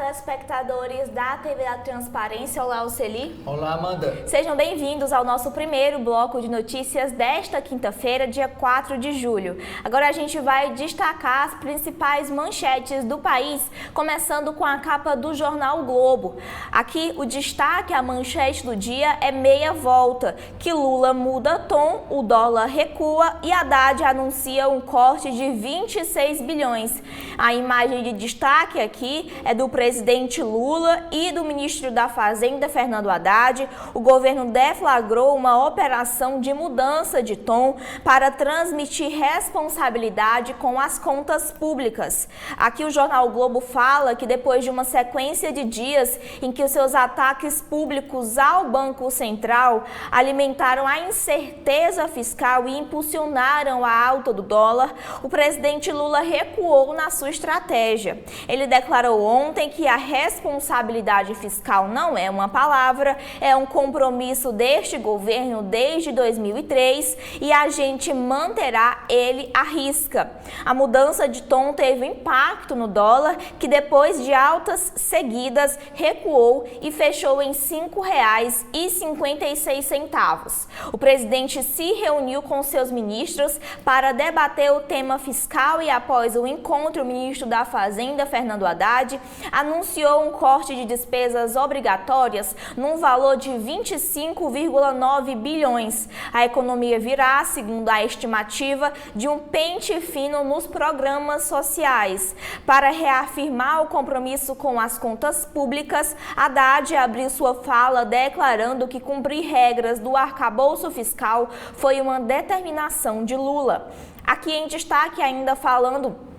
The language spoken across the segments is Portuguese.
telespectadores da TV da Transparência. Olá, Oceli. Olá, Amanda. Sejam bem-vindos ao nosso primeiro bloco de notícias desta quinta-feira, dia 4 de julho. Agora a gente vai destacar as principais manchetes do país, começando com a capa do jornal o Globo. Aqui o destaque, a manchete do dia é meia volta, que Lula muda tom, o dólar recua e Haddad anuncia um corte de 26 bilhões. A imagem de destaque aqui é do presidente Lula e do ministro da Fazenda, Fernando Haddad. O governo deflagrou uma operação de mudança de tom para transmitir responsabilidade com as contas públicas. Aqui o jornal o Globo fala que depois de uma sequência de dias em que os seus ataques públicos ao Banco Central alimentaram a incerteza fiscal e impulsionaram a alta do dólar, o presidente Lula recuou na sua estratégia. Ele declarou ontem que a responsabilidade fiscal não é uma palavra, é um compromisso deste governo desde 2003 e a gente manterá ele à risca. A mudança de tom teve impacto no dólar, que depois de altas seguidas recuou e fechou em R$ 5,56. O presidente se reuniu com seus ministros para debater o tema fiscal e após o encontro, o ministro da Fazenda, Fernando Haddad, anunciou um corte de despesas obrigatórias num valor de 25,9 bilhões. A economia virá, segundo a estimativa, de um pente fino nos programas sociais. Para reafirmar o compromisso com as contas públicas, Haddad abriu sua fala declarando que cumprir regras do arcabouço fiscal foi uma determinação de Lula. Aqui em destaque, ainda falando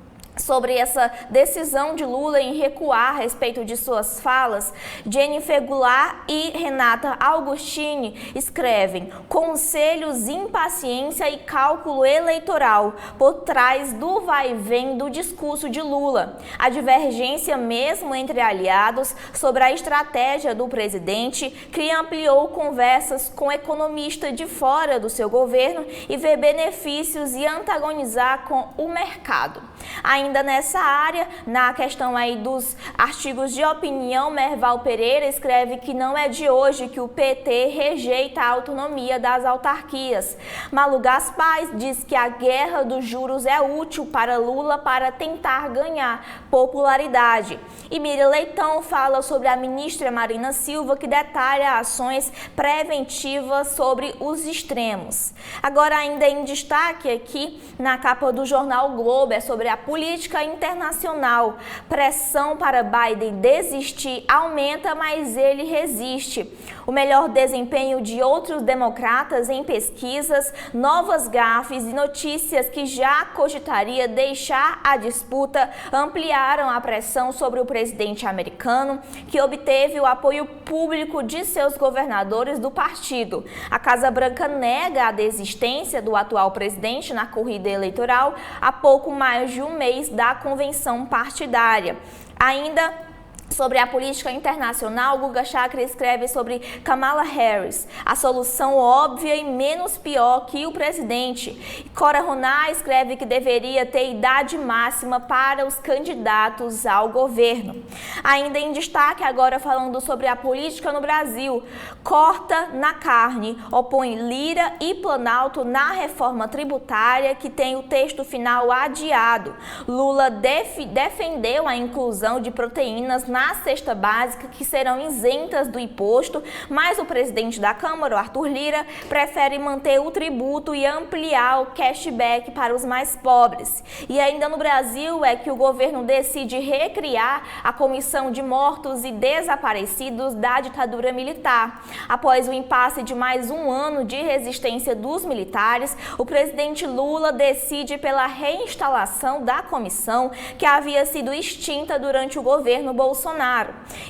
sobre essa decisão de Lula em recuar a respeito de suas falas, Jennifer Goulart e Renata Augustini escrevem: conselhos, impaciência e cálculo eleitoral por trás do vai e vem do discurso de Lula. A divergência mesmo entre aliados sobre a estratégia do presidente, que ampliou conversas com economistas de fora do seu governo e vê benefícios e antagonizar com o mercado. Ainda nessa área, na questão aí dos artigos de opinião, Merval Pereira escreve que não é de hoje que o PT rejeita a autonomia das autarquias. Malu Gaspar diz que a guerra dos juros é útil para Lula para tentar ganhar popularidade. E Miriam Leitão fala sobre a ministra Marina Silva, que detalha ações preventivas sobre os extremos. Agora, ainda em destaque aqui na capa do jornal o Globo, é sobre a política internacional. Pressão para Biden desistir aumenta, mas ele resiste. O melhor desempenho de outros democratas em pesquisas, novas gafes e notícias que já cogitaria deixar a disputa ampliaram a pressão sobre o presidente americano, que obteve o apoio público de seus governadores do partido. A Casa Branca nega a desistência do atual presidente na corrida eleitoral há pouco mais de um mês da convenção partidária. Ainda sobre a política internacional, Guga Chakra escreve sobre Kamala Harris, a solução óbvia e menos pior que o presidente. Cora Roná escreve que deveria ter idade máxima para os candidatos ao governo. Ainda em destaque, agora falando sobre a política no Brasil, corta na carne, opõe Lira e Planalto na reforma tributária que tem o texto final adiado. Lula defendeu a inclusão de proteínas na cesta básica que serão isentas do imposto, mas o presidente da Câmara, Arthur Lira, prefere manter o tributo e ampliar o cashback para os mais pobres. E ainda no Brasil é que o governo decide recriar a Comissão de Mortos e Desaparecidos da ditadura militar. Após o impasse de mais um ano de resistência dos militares, o presidente Lula decide pela reinstalação da comissão que havia sido extinta durante o governo Bolsonaro.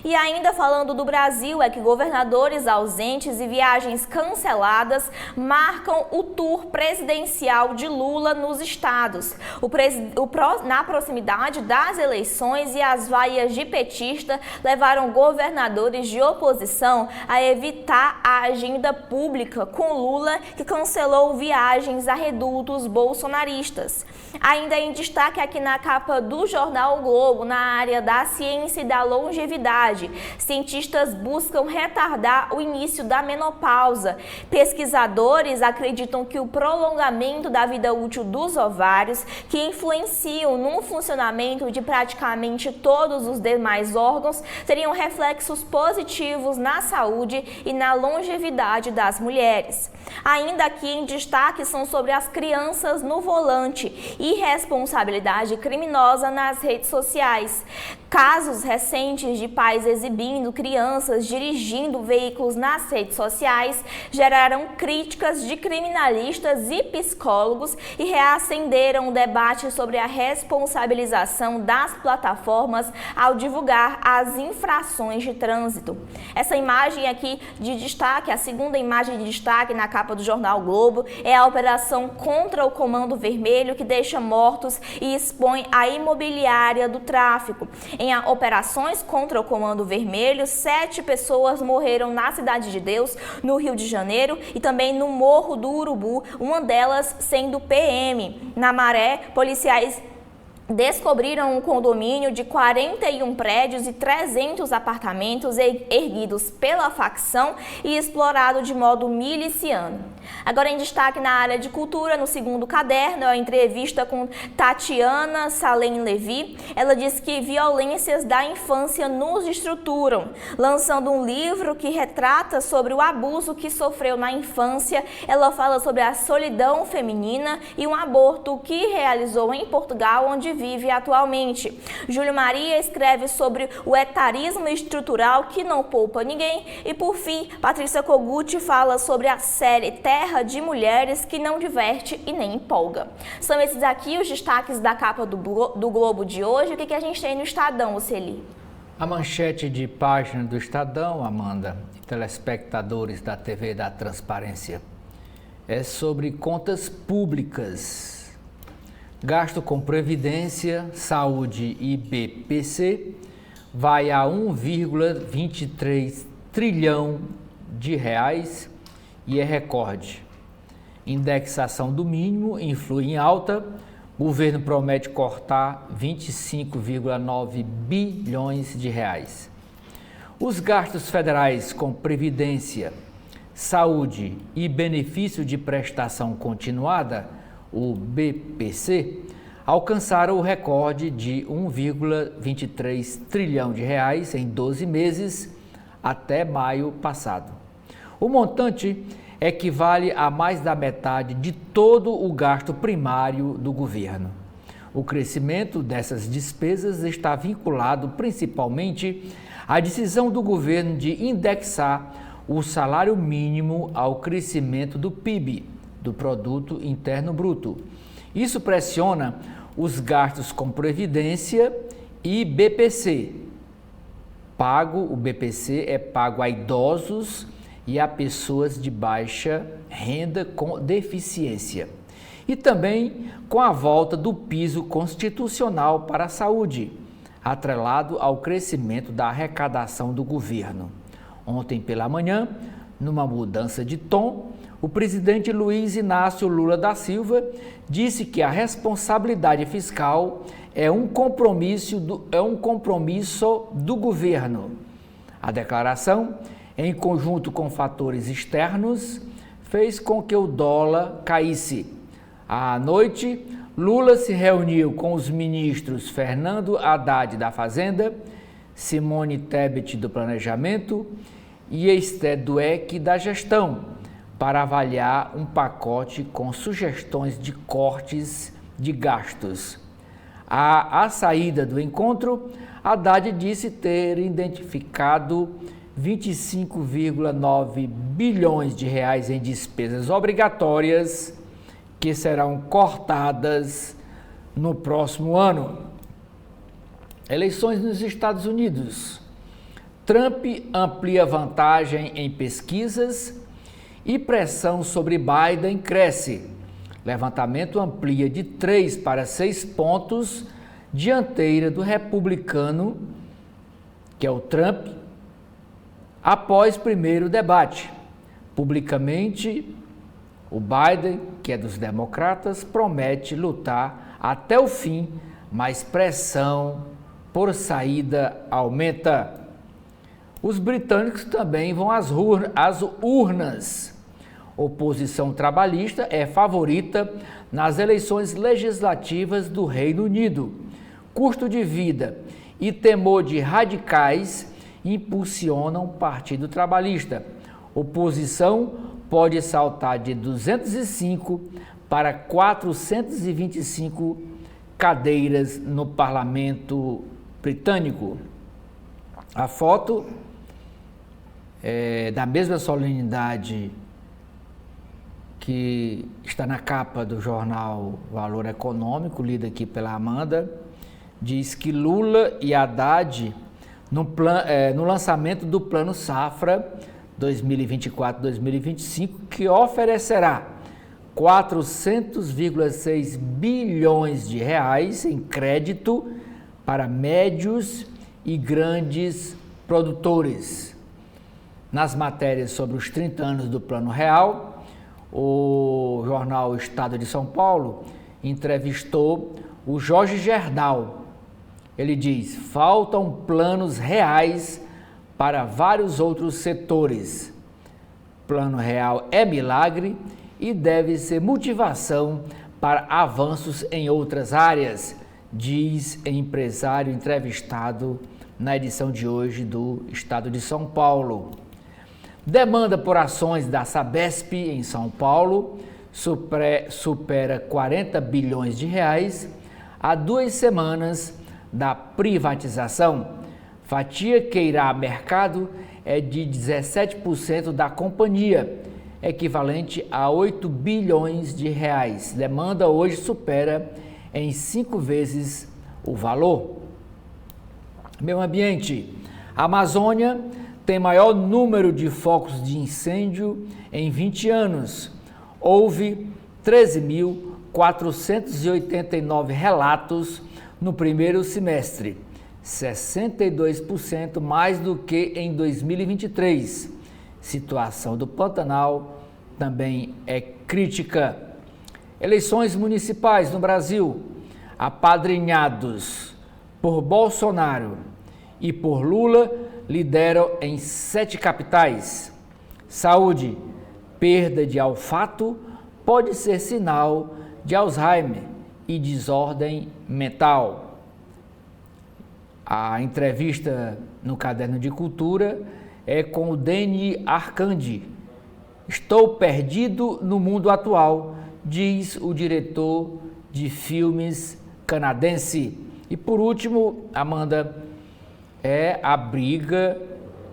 E ainda falando do Brasil, é que governadores ausentes e viagens canceladas marcam o tour presidencial de Lula nos estados. Na proximidade das eleições e as vaias de petista levaram governadores de oposição a evitar a agenda pública com Lula, que cancelou viagens a redutos bolsonaristas. Ainda em destaque aqui na capa do jornal o Globo, na área da ciência e da longevidade. Cientistas buscam retardar o início da menopausa. Pesquisadores acreditam que o prolongamento da vida útil dos ovários, que influenciam no funcionamento de praticamente todos os demais órgãos, teriam reflexos positivos na saúde e na longevidade das mulheres. Ainda aqui em destaque são sobre as crianças no volante e responsabilidade criminosa nas redes sociais. Casos recentes de pais exibindo crianças dirigindo veículos nas redes sociais geraram críticas de criminalistas e psicólogos e reacenderam o debate sobre a responsabilização das plataformas ao divulgar as infrações de trânsito. Essa imagem aqui de destaque, a segunda imagem de destaque na capa do jornal O Globo, é a operação contra o Comando Vermelho, que deixa mortos e expõe a imobiliária do tráfico. Em operações contra o Comando Vermelho, 7 pessoas morreram na Cidade de Deus, no Rio de Janeiro, e também no Morro do Urubu, uma delas sendo PM. Na Maré, policiais descobriram um condomínio de 41 prédios e 300 apartamentos erguidos pela facção e explorado de modo miliciano. Agora em destaque na área de cultura, no segundo caderno, é a entrevista com Tatiana Salem Levi. Ela diz que violências da infância nos estruturam, lançando um livro que retrata sobre o abuso que sofreu na infância. Ela fala sobre a solidão feminina e um aborto que realizou em Portugal, onde vive atualmente. Júlio Maria escreve sobre o etarismo estrutural que não poupa ninguém. E por fim, Patrícia Kogut fala sobre a série Terra de Mulheres, que não diverte e nem empolga. São esses aqui os destaques da capa do Globo de hoje. O que a gente tem no Estadão, Oceli? A manchete de página do Estadão, Amanda, e telespectadores da TV da Transparência, é sobre contas públicas. Gasto com Previdência, Saúde e BPC vai a 1,23 trilhão de reais e é recorde. Indexação do mínimo influi em alta. O governo promete cortar 25,9 bilhões de reais. Os gastos federais com Previdência, Saúde e Benefício de Prestação Continuada, o BPC, alcançaram o recorde de 1,23 trilhão de reais em 12 meses até maio passado. O montante equivale a mais da metade de todo o gasto primário do governo. O crescimento dessas despesas está vinculado principalmente à decisão do governo de indexar o salário mínimo ao crescimento do PIB, do Produto Interno Bruto. Isso pressiona os gastos com Previdência e BPC. O BPC é pago a idosos e a pessoas de baixa renda com deficiência. E também com a volta do piso constitucional para a saúde, atrelado ao crescimento da arrecadação do governo. Ontem pela manhã, numa mudança de tom, o presidente Luiz Inácio Lula da Silva disse que a responsabilidade fiscal é um compromisso do governo. A declaração, em conjunto com fatores externos, fez com que o dólar caísse. À noite, Lula se reuniu com os ministros Fernando Haddad da Fazenda, Simone Tebet do Planejamento e Esther Dweck da Gestão, para avaliar um pacote com sugestões de cortes de gastos. À saída do encontro, Haddad disse ter identificado 25,9 bilhões de reais em despesas obrigatórias que serão cortadas no próximo ano. Eleições nos Estados Unidos. Trump amplia vantagem em pesquisas e pressão sobre Biden cresce. Levantamento amplia de 3 para 6 pontos dianteira do republicano, que é o Trump, após primeiro debate. Publicamente, o Biden, que é dos democratas, promete lutar até o fim, mas pressão por saída aumenta. Os britânicos também vão às urnas. Oposição trabalhista é favorita nas eleições legislativas do Reino Unido. Custo de vida e temor de radicais impulsionam o Partido Trabalhista. Oposição pode saltar de 205 para 425 cadeiras no parlamento britânico. A foto é da mesma solenidade que está na capa do jornal Valor Econômico, lida aqui pela Amanda, diz que Lula e Haddad, no lançamento do Plano Safra 2024-2025, que oferecerá 400,6 bilhões de reais em crédito para médios e grandes produtores. Nas matérias sobre os 30 anos do Plano Real, o jornal Estado de São Paulo entrevistou o Jorge Gerdau. Ele diz: faltam planos reais para vários outros setores. Plano Real é milagre e deve ser motivação para avanços em outras áreas, diz empresário entrevistado na edição de hoje do Estado de São Paulo. Demanda por ações da Sabesp em São Paulo supera 40 bilhões de reais há 2 semanas da privatização. Fatia que irá a mercado é de 17% da companhia, equivalente a 8 bilhões de reais. Demanda hoje supera em 5 vezes o valor. Meio ambiente. A Amazônia tem maior número de focos de incêndio em 20 anos. Houve 13.489 relatos no primeiro semestre, 62% mais do que em 2023. Situação do Pantanal também é crítica. Eleições municipais no Brasil, apadrinhados por Bolsonaro e por Lula, lideram em 7 capitais. Saúde, perda de olfato pode ser sinal de Alzheimer e desordem mental. A entrevista no Caderno de Cultura é com o Deni Arcandi. Estou perdido no mundo atual, diz o diretor de filmes canadense. E por último, Amanda, é a briga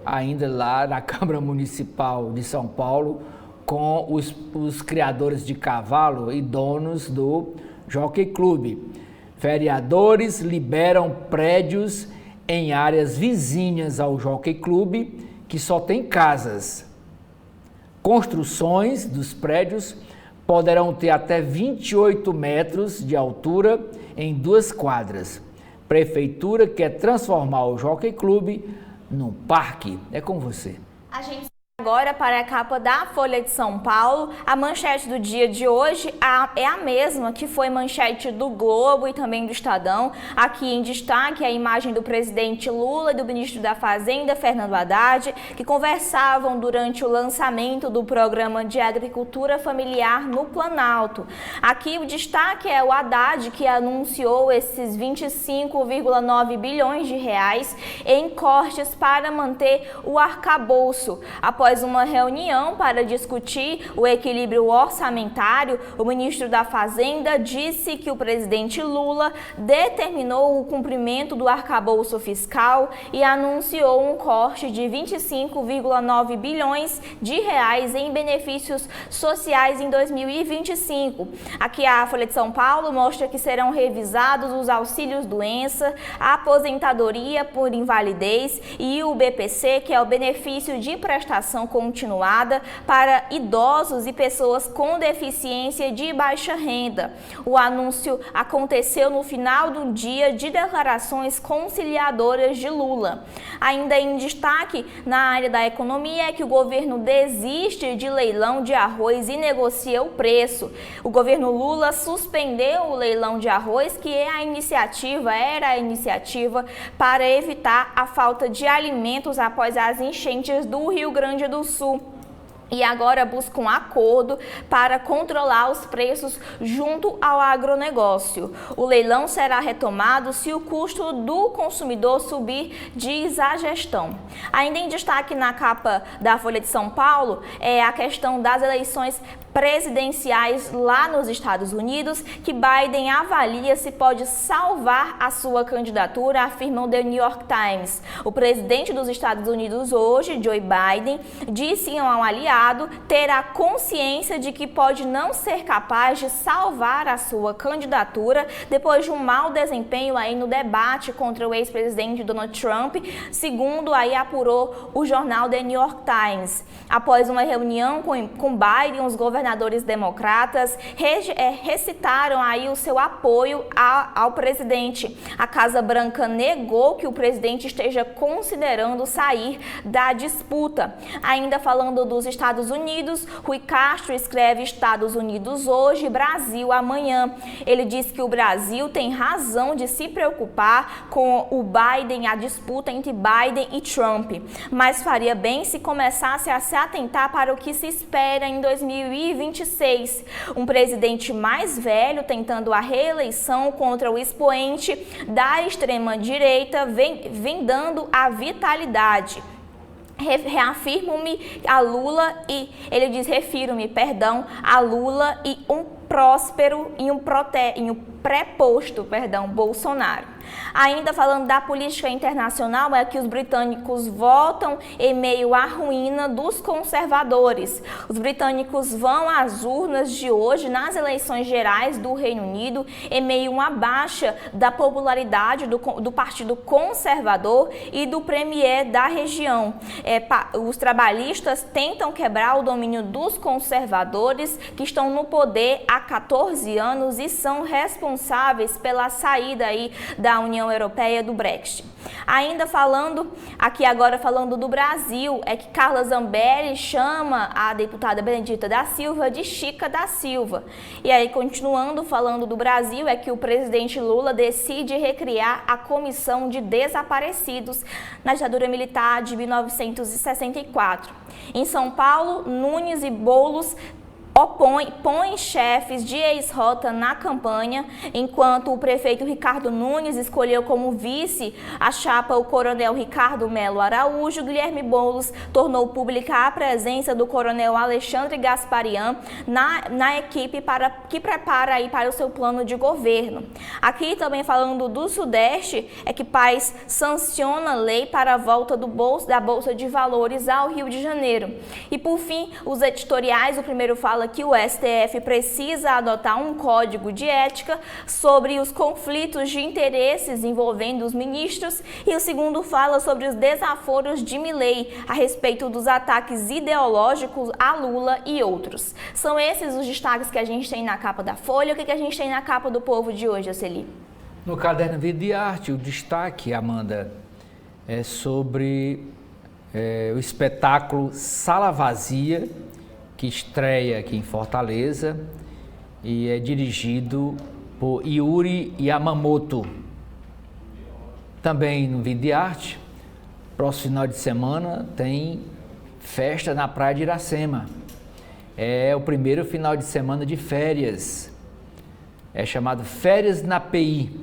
ainda lá na Câmara Municipal de São Paulo com os criadores de cavalo e donos do Jockey Club. Vereadores liberam prédios em áreas vizinhas ao Jockey Club que só tem casas. Construções dos prédios poderão ter até 28 metros de altura em 2 quadras. Prefeitura quer transformar o Jockey Club num parque. É com você. A gente agora para a capa da Folha de São Paulo. A manchete do dia de hoje é a mesma que foi manchete do Globo e também do Estadão. Aqui em destaque a imagem do presidente Lula e do ministro da Fazenda, Fernando Haddad, que conversavam durante o lançamento do programa de agricultura familiar no Planalto. Aqui o destaque é o Haddad, que anunciou esses 25,9 bilhões de reais em cortes para manter o arcabouço. Após uma reunião para discutir o equilíbrio orçamentário, o ministro da Fazenda disse que o presidente Lula determinou o cumprimento do arcabouço fiscal e anunciou um corte de 25,9 bilhões de reais em benefícios sociais em 2025. Aqui a Folha de São Paulo mostra que serão revisados os auxílios-doença, a aposentadoria por invalidez e o BPC, que é o benefício de prestação vacinação continuada para idosos e pessoas com deficiência de baixa renda. O anúncio aconteceu no final do dia de declarações conciliadoras de Lula. Ainda em destaque na área da economia é que o governo desiste de leilão de arroz e negocia o preço. O governo Lula suspendeu o leilão de arroz, que era a iniciativa para evitar a falta de alimentos após as enchentes do Rio Grande do Sul. E agora busca um acordo para controlar os preços junto ao agronegócio. O leilão será retomado se o custo do consumidor subir, diz a gestão. Ainda em destaque na capa da Folha de São Paulo é a questão das eleições presidenciais lá nos Estados Unidos, que Biden avalia se pode salvar a sua candidatura, afirma o The New York Times. O presidente dos Estados Unidos hoje, Joe Biden, disse a um aliado ter a consciência de que pode não ser capaz de salvar a sua candidatura depois de um mau desempenho aí no debate contra o ex-presidente Donald Trump, segundo aí apurou o jornal The New York Times. Após uma reunião com Biden, os governadores democratas recitaram aí o seu apoio ao presidente. A Casa Branca negou que o presidente esteja considerando sair da disputa. Ainda falando dos Estados Unidos, Rui Castro escreve Estados Unidos hoje, Brasil amanhã. Ele diz que o Brasil tem razão de se preocupar com o Biden, a disputa entre Biden e Trump, mas faria bem se começasse a se atentar para o que se espera em 2026. Um presidente mais velho tentando a reeleição contra o expoente da extrema-direita vem dando a vitalidade. Reafirmo-me a Lula e ele diz refiro-me, a Lula e um próspero e um pré-posto, Bolsonaro. Ainda falando da política internacional, é que os britânicos votam em meio à ruína dos conservadores. Os britânicos vão às urnas de hoje nas eleições gerais do Reino Unido em meio a uma baixa da popularidade do Partido Conservador e do premier da região. Os trabalhistas tentam quebrar o domínio dos conservadores, que estão no poder há 14 anos e são responsáveis pela saída aí da União Europeia do Brexit. Ainda falando do Brasil, é que Carla Zambelli chama a deputada Benedita da Silva de Chica da Silva. E aí, continuando falando do Brasil, é que o presidente Lula decide recriar a Comissão de Desaparecidos na ditadura militar de 1964. Em São Paulo, Nunes e Boulos põe chefes de ex-rota na campanha, enquanto o prefeito Ricardo Nunes escolheu como vice a chapa o coronel Ricardo Melo Araújo. Guilherme Boulos tornou pública a presença do coronel Alexandre Gasparian na equipe que prepara aí para o seu plano de governo. Aqui também falando do Sudeste, é que Paes sanciona lei para a volta da Bolsa de Valores ao Rio de Janeiro. E por fim, os editoriais, o primeiro fala que o STF precisa adotar um código de ética sobre os conflitos de interesses envolvendo os ministros, e o segundo fala sobre os desaforos de Milei a respeito dos ataques ideológicos a Lula e outros. São esses os destaques que a gente tem na capa da Folha. O que a gente tem na capa do Povo de hoje, Oceli? No caderno Vida e Arte, o destaque, Amanda, é sobre o espetáculo Sala Vazia, que estreia aqui em Fortaleza e é dirigido por Yuri Yamamoto. Também no Vida e Arte, próximo final de semana, tem festa na Praia de Iracema. É o primeiro final de semana de férias. É chamado Férias na PI.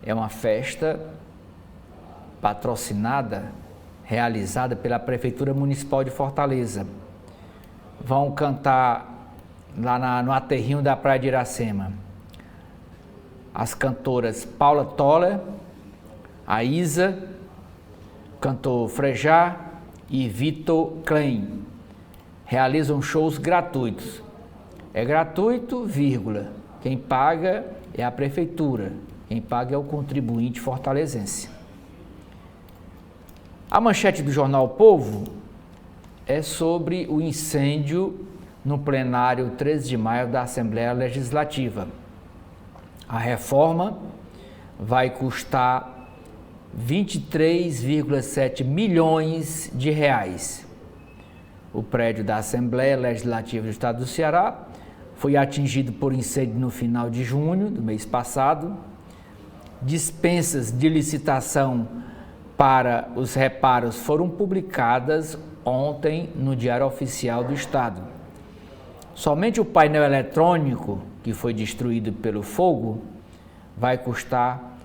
É uma festa patrocinada, realizada pela Prefeitura Municipal de Fortaleza. Vão cantar lá no aterrinho da Praia de Iracema as cantoras Paula Toller, a Isa, cantor Frejá e Vitor Klein. Realizam shows gratuitos. É gratuito, vírgula. Quem paga é a Prefeitura, quem paga é o contribuinte fortalezense. A manchete do jornal O Povo é sobre o incêndio no plenário 13 de maio da Assembleia Legislativa. A reforma vai custar 23,7 milhões de reais. O prédio da Assembleia Legislativa do Estado do Ceará foi atingido por incêndio no final de junho do mês passado. Dispensas de licitação para os reparos foram publicadas ontem no Diário Oficial do Estado. Somente o painel eletrônico, que foi destruído pelo fogo, vai custar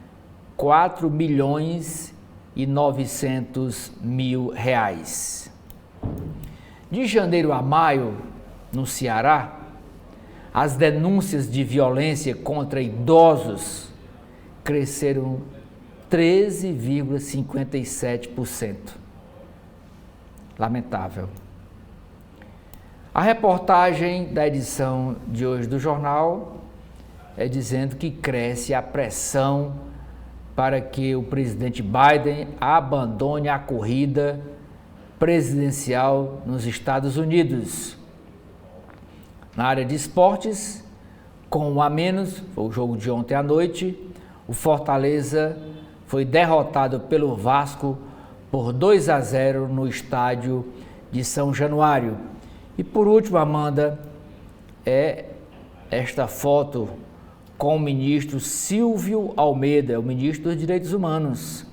4 milhões e 900 mil reais. De janeiro a maio, no Ceará, as denúncias de violência contra idosos cresceram 13,57%. Lamentável. A reportagem da edição de hoje do jornal é dizendo que cresce a pressão para que o presidente Biden abandone a corrida presidencial nos Estados Unidos. Na área de esportes, com 1 a menos, foi o jogo de ontem à noite, o Fortaleza foi derrotado pelo Vasco por 2 a 0 no estádio de São Januário. E por último, Amanda, é esta foto com o ministro Silvio Almeida, o ministro dos Direitos Humanos.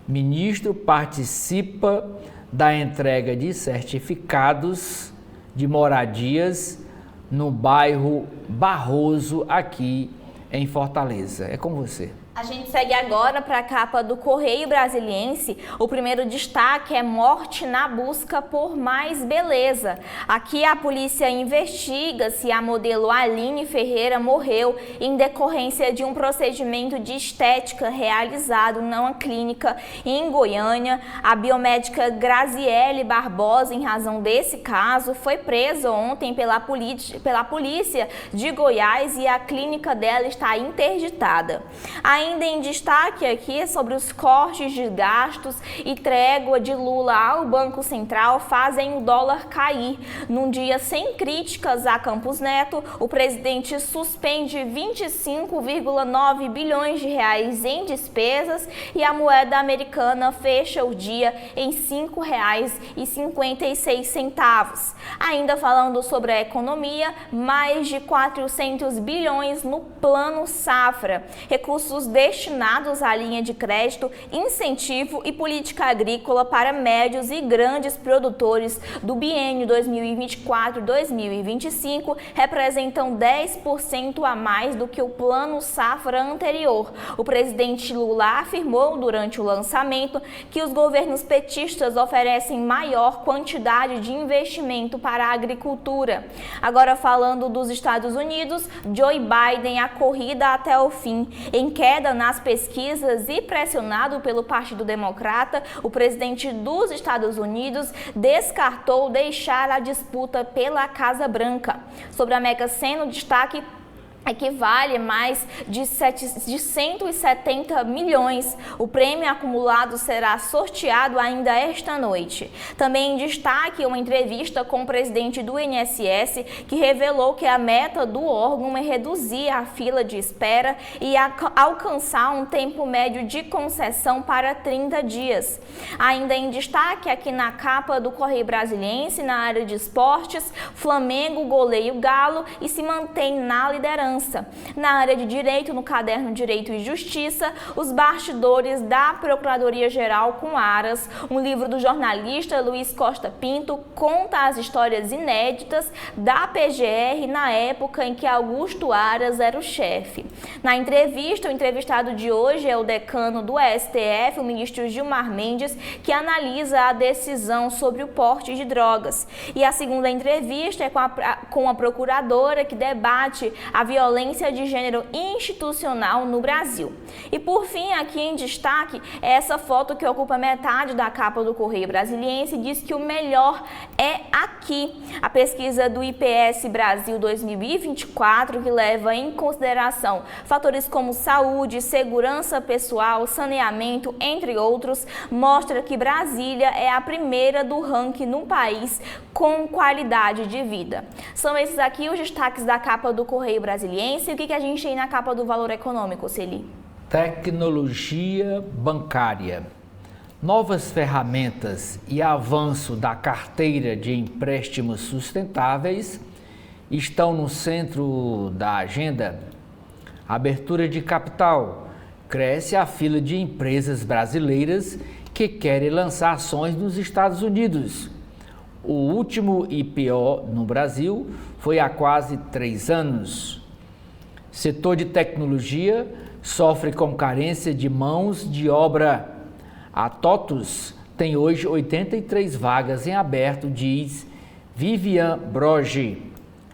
O ministro participa da entrega de certificados de moradias no bairro Barroso, aqui em Fortaleza. É com você. A gente segue agora para a capa do Correio Brasiliense. O primeiro destaque é morte na busca por mais beleza. Aqui a polícia investiga se a modelo Aline Ferreira morreu em decorrência de um procedimento de estética realizado numa clínica em Goiânia. A biomédica Graziele Barbosa, em razão desse caso, foi presa ontem pela polícia de Goiás e a clínica dela está interditada. Ainda em destaque aqui sobre os cortes de gastos e trégua de Lula ao Banco Central fazem o dólar cair. Num dia sem críticas a Campos Neto, o presidente suspende 25,9 bilhões de reais em despesas e a moeda americana fecha o dia em R$ 5,56. Ainda falando sobre a economia, mais de 400 bilhões no Plano Safra. Recursos destinados à linha de crédito, incentivo e política agrícola para médios e grandes produtores do biênio 2024-2025 representam 10% a mais do que o Plano Safra anterior. O presidente Lula afirmou durante o lançamento que os governos petistas oferecem maior quantidade de investimento para a agricultura. Agora falando dos Estados Unidos, Joe Biden a corrida até o fim. Em queda nas pesquisas e pressionado pelo Partido Democrata, o presidente dos Estados Unidos descartou deixar a disputa pela Casa Branca. Sobre a Mega Sena, o destaque equivale mais de 170 milhões. O prêmio acumulado será sorteado ainda esta noite. Também em destaque uma entrevista com o presidente do INSS, que revelou que a meta do órgão é reduzir a fila de espera e alcançar um tempo médio de concessão para 30 dias. Ainda em destaque aqui na capa do Correio Brasiliense, na área de esportes, Flamengo goleia o Galo e se mantém na liderança. Na área de direito, no caderno Direito e Justiça, os bastidores da Procuradoria-Geral com Aras, um livro do jornalista Luiz Costa Pinto, conta as histórias inéditas da PGR na época em que Augusto Aras era o chefe. Na entrevista, o entrevistado de hoje é o decano do STF, o ministro Gilmar Mendes, que analisa a decisão sobre o porte de drogas. E a segunda entrevista é com a procuradora, que debate a violência violência de gênero institucional no Brasil. E por fim, aqui em destaque, essa foto que ocupa metade da capa do Correio Brasiliense diz que o melhor é aqui. A pesquisa do IPS Brasil 2024, que leva em consideração fatores como saúde, segurança pessoal, saneamento, entre outros, mostra que Brasília é a primeira do ranking no país com qualidade de vida. São esses aqui os destaques da capa do Correio Brasiliense. E o que a gente tem na capa do Valor Econômico, Celi? Tecnologia bancária. Novas ferramentas e avanço da carteira de empréstimos sustentáveis estão no centro da agenda. Abertura de capital. Cresce a fila de empresas brasileiras que querem lançar ações nos Estados Unidos. O último IPO no Brasil foi há quase 3 anos. Setor de tecnologia sofre com carência de mãos de obra. A TOTUS tem hoje 83 vagas em aberto, diz Vivian Broge.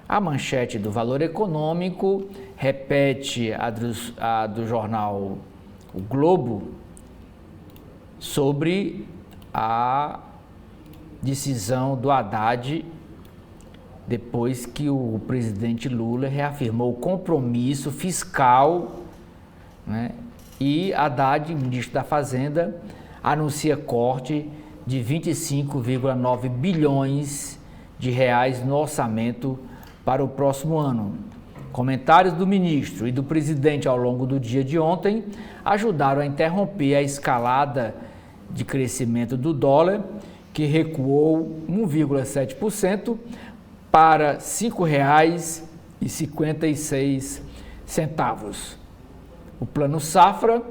A manchete do Valor Econômico repete a do jornal O Globo sobre a decisão do Haddad depois que o presidente Lula reafirmou o compromisso fiscal, né? E Haddad, ministro da Fazenda, anuncia corte de 25,9 bilhões de reais no orçamento para o próximo ano. Comentários do ministro e do presidente ao longo do dia de ontem ajudaram a interromper a escalada de crescimento do dólar, que recuou 1,7% para R$ 5,56. O Plano Safra,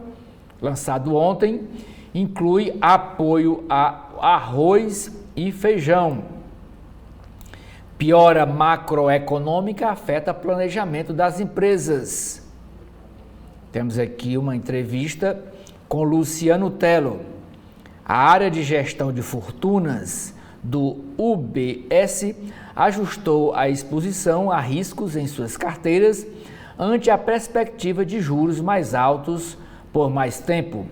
lançado ontem, inclui apoio a arroz e feijão. Piora macroeconômica afeta planejamento das empresas. Temos aqui uma entrevista com Luciano Tello. A área de gestão de fortunas do UBS ajustou a exposição a riscos em suas carteiras ante a perspectiva de juros mais altos por mais tempo.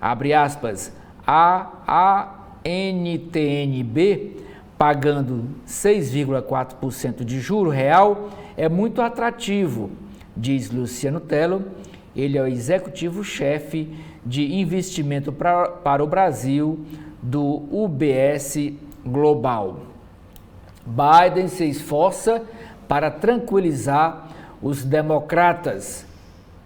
Abre aspas, a ANTNB, pagando 6,4% de juro real, é muito atrativo, diz Luciano Tello. Ele é o executivo-chefe de investimento para o Brasil do UBS Global. Biden se esforça para tranquilizar os democratas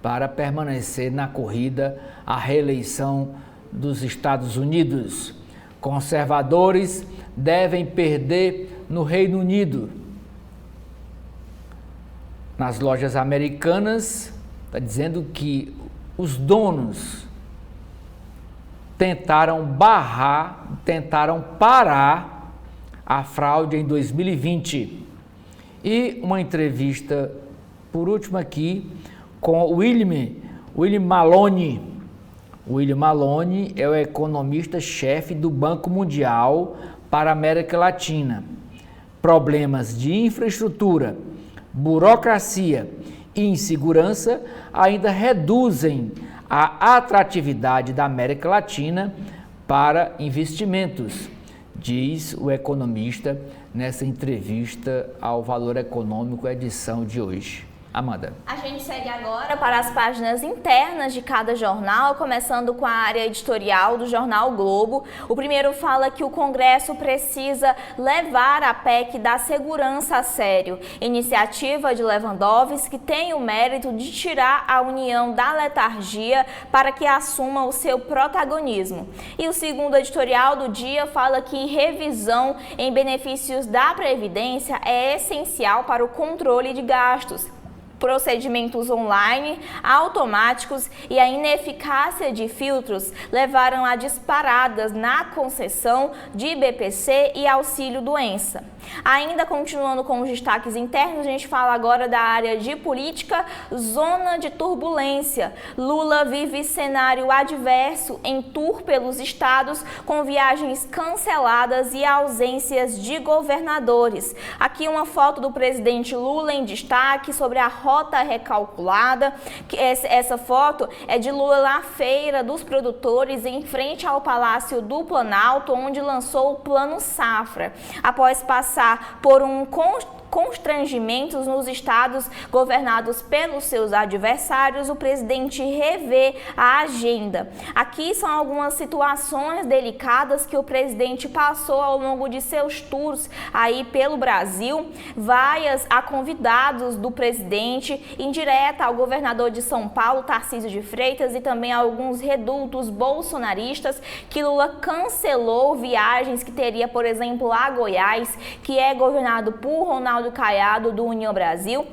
para permanecer na corrida à reeleição dos Estados Unidos. Conservadores devem perder no Reino Unido. Nas lojas americanas, está dizendo que os donos tentaram parar a fraude em 2020. E uma entrevista, por último aqui, com William Malone. William Malone é o economista-chefe do Banco Mundial para a América Latina. Problemas de infraestrutura, burocracia e insegurança ainda reduzem a atratividade da América Latina para investimentos, diz o economista nessa entrevista ao Valor Econômico, edição de hoje. Amanda. A gente segue agora para as páginas internas de cada jornal, começando com a área editorial do jornal Globo. O primeiro fala que o Congresso precisa levar a PEC da segurança a sério. Iniciativa de Lewandowski tem o mérito de tirar a União da letargia para que assuma o seu protagonismo. E o segundo editorial do dia fala que revisão em benefícios da Previdência é essencial para o controle de gastos. Procedimentos online, automáticos e a ineficácia de filtros levaram a disparadas na concessão de BPC e auxílio-doença. Ainda continuando com os destaques internos, a gente fala agora da área de política, zona de turbulência. Lula vive cenário adverso em tour pelos estados, com viagens canceladas e ausências de governadores. Aqui uma foto do presidente Lula em destaque sobre a rota recalculada. Essa foto é de Lula na Feira dos Produtores, em frente ao Palácio do Planalto, onde lançou o Plano Safra, após passar por constrangimentos nos estados governados pelos seus adversários. O presidente revê a agenda. Aqui são algumas situações delicadas que o presidente passou ao longo de seus tours aí pelo Brasil. Vaias a convidados do presidente, indireta ao governador de São Paulo, Tarcísio de Freitas, e também a alguns redutos bolsonaristas que Lula cancelou viagens que teria, por exemplo, a Goiás, que é governado por Ronaldo Caiado, do União Brasil,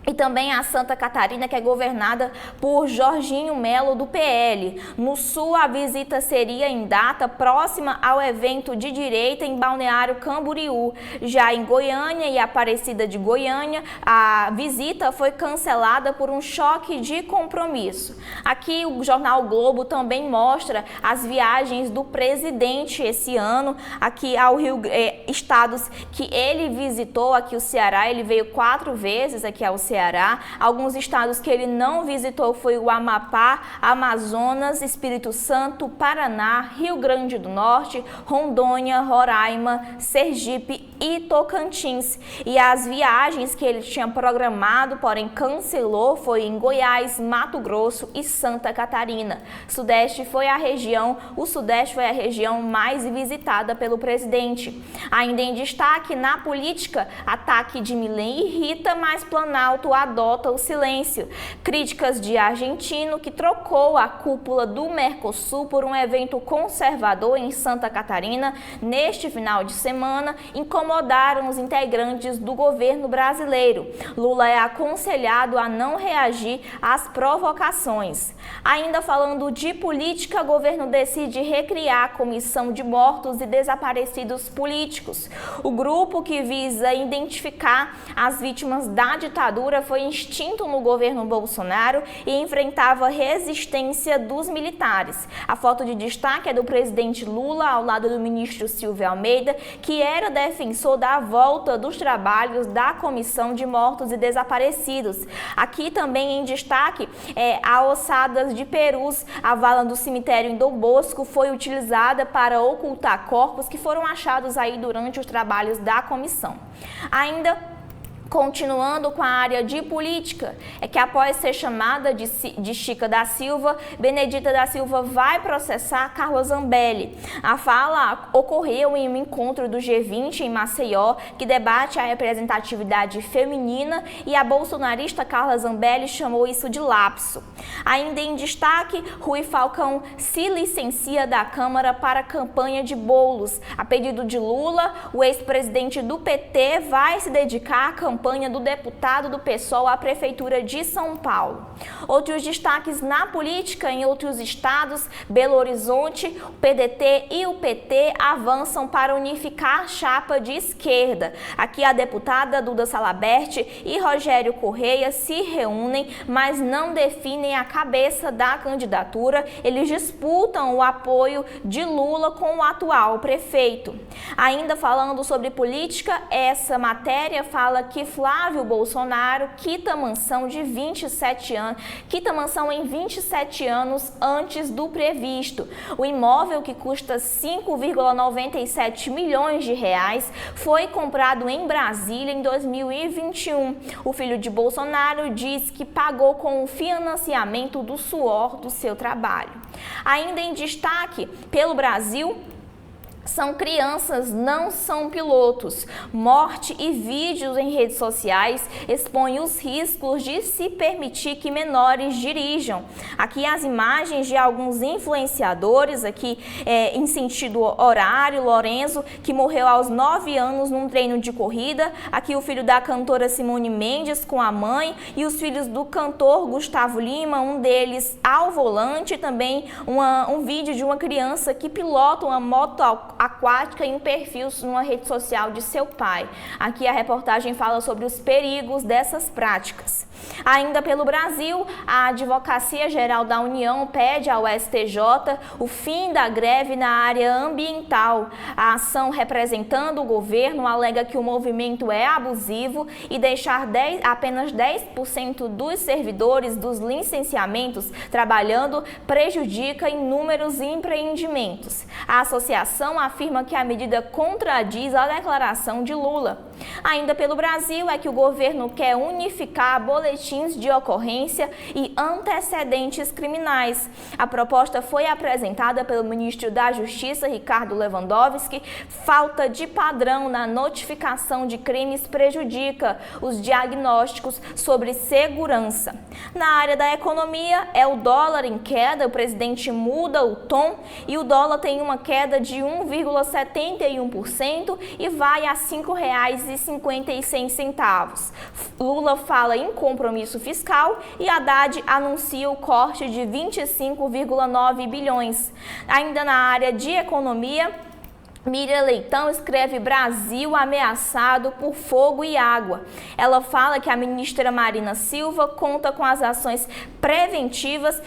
e também a Santa Catarina, que é governada por Jorginho Melo, do PL. No Sul, a visita seria em data próxima ao evento de direita em Balneário Camboriú. Já em Goiânia e Aparecida de Goiânia, a visita foi cancelada por um choque de compromisso. Aqui o jornal Globo também mostra as viagens do presidente esse ano, aqui ao Rio, estados que ele visitou, aqui o Ceará, ele veio 4 vezes aqui ao Ceará. Alguns estados que ele não visitou foi o Amapá, Amazonas, Espírito Santo, Paraná, Rio Grande do Norte, Rondônia, Roraima, Sergipe e Tocantins. E as viagens que ele tinha programado, porém cancelou, foi em Goiás, Mato Grosso e Santa Catarina. O Sudeste foi a região mais visitada pelo presidente. Ainda em destaque, na política, ataque de Milei irrita, mas Planalto adota o silêncio. Críticas de argentino, que trocou a cúpula do Mercosul por um evento conservador em Santa Catarina neste final de semana, incomodaram os integrantes do governo brasileiro. Lula é aconselhado a não reagir às provocações. Ainda falando de política, o governo decide recriar a Comissão de Mortos e Desaparecidos Políticos. O grupo, que visa identificar as vítimas da ditadura, foi extinto no governo Bolsonaro e enfrentava resistência dos militares. A foto de destaque é do presidente Lula ao lado do ministro Silvio Almeida, que era defensor da volta dos trabalhos da Comissão de Mortos e Desaparecidos. Aqui também em destaque a ossadas de perus. A vala do cemitério em Dom Bosco foi utilizada para ocultar corpos que foram achados aí durante os trabalhos da comissão. Ainda continuando com a área de política, é que após ser chamada de Chica da Silva, Benedita da Silva vai processar Carla Zambelli. A fala ocorreu em um encontro do G20 em Maceió, que debate a representatividade feminina, e a bolsonarista Carla Zambelli chamou isso de lapso. Ainda em destaque, Rui Falcão se licencia da Câmara para a campanha de bolos. A pedido de Lula, o ex-presidente do PT vai se dedicar à campanha do deputado do PSOL à Prefeitura de São Paulo. Outros destaques na política em outros estados: Belo Horizonte, o PDT e o PT avançam para unificar a chapa de esquerda. Aqui a deputada Duda Salabert e Rogério Correia se reúnem, mas não definem a cabeça da candidatura. Eles disputam o apoio de Lula com o atual prefeito. Ainda falando sobre política, essa matéria fala que Flávio Bolsonaro quita mansão em 27 anos antes do previsto. O imóvel, que custa 5,97 milhões de reais, foi comprado em Brasília em 2021. O filho de Bolsonaro diz que pagou com o financiamento do suor do seu trabalho. Ainda em destaque pelo Brasil, são crianças, não são pilotos. Morte e vídeos em redes sociais expõem os riscos de se permitir que menores dirijam. Aqui as imagens de alguns influenciadores, aqui em sentido horário, Lorenzo, que morreu aos 9 anos num treino de corrida. Aqui o filho da cantora Simone Mendes com a mãe, e os filhos do cantor Gustavo Lima, um deles ao volante. Também um vídeo de uma criança que pilota uma moto aquática em um perfil numa rede social de seu pai. Aqui a reportagem fala sobre os perigos dessas práticas. Ainda pelo Brasil, a Advocacia Geral da União pede ao STJ o fim da greve na área ambiental. A ação representando o governo alega que o movimento é abusivo e deixar apenas 10% dos servidores dos licenciamentos trabalhando prejudica inúmeros empreendimentos. A associação afirma que a medida contradiz a declaração de Lula. Ainda pelo Brasil é que o governo quer unificar boletins de ocorrência e antecedentes criminais. A proposta foi apresentada pelo ministro da Justiça, Ricardo Lewandowski. Falta de padrão na notificação de crimes prejudica os diagnósticos sobre segurança. Na área da economia, é o dólar em queda, o presidente muda o tom e o dólar tem uma queda de 1,71% e vai a R$ 5,56. Lula fala em compromisso fiscal e Haddad anuncia o corte de 25,9 bilhões. Ainda na área de economia, Miriam Leitão escreve Brasil ameaçado por fogo e água. Ela fala que a ministra Marina Silva conta com as ações preventivas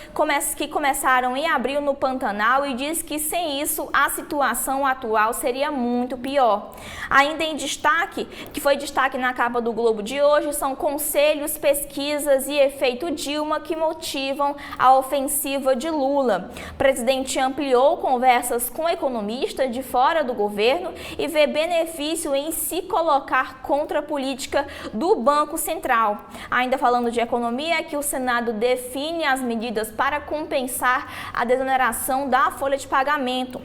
que começaram em abril no Pantanal e diz que sem isso a situação atual seria muito pior. Ainda em destaque, que foi destaque na capa do Globo de hoje, são conselhos, pesquisas e efeito Dilma que motivam a ofensiva de Lula. O presidente ampliou conversas com economistas de fora do governo e vê benefício em se colocar contra a política do Banco Central. Ainda falando de economia, é que o Senado define as medidas para compensar a desoneração da folha de pagamento.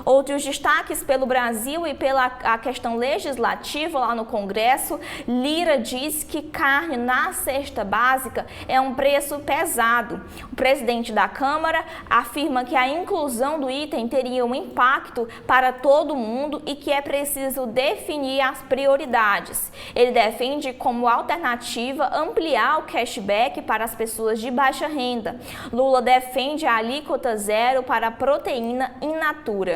Outros destaques pelo Brasil e pela questão legislativa lá no Congresso, Lira diz que carne na cesta básica é um preço pesado. O presidente da Câmara afirma que a inclusão do item teria um impacto para todo mundo e que é preciso definir as prioridades. Ele defende como alternativa ampliar o cashback para as pessoas de baixa renda. Lula defende a alíquota zero para a proteína in natura.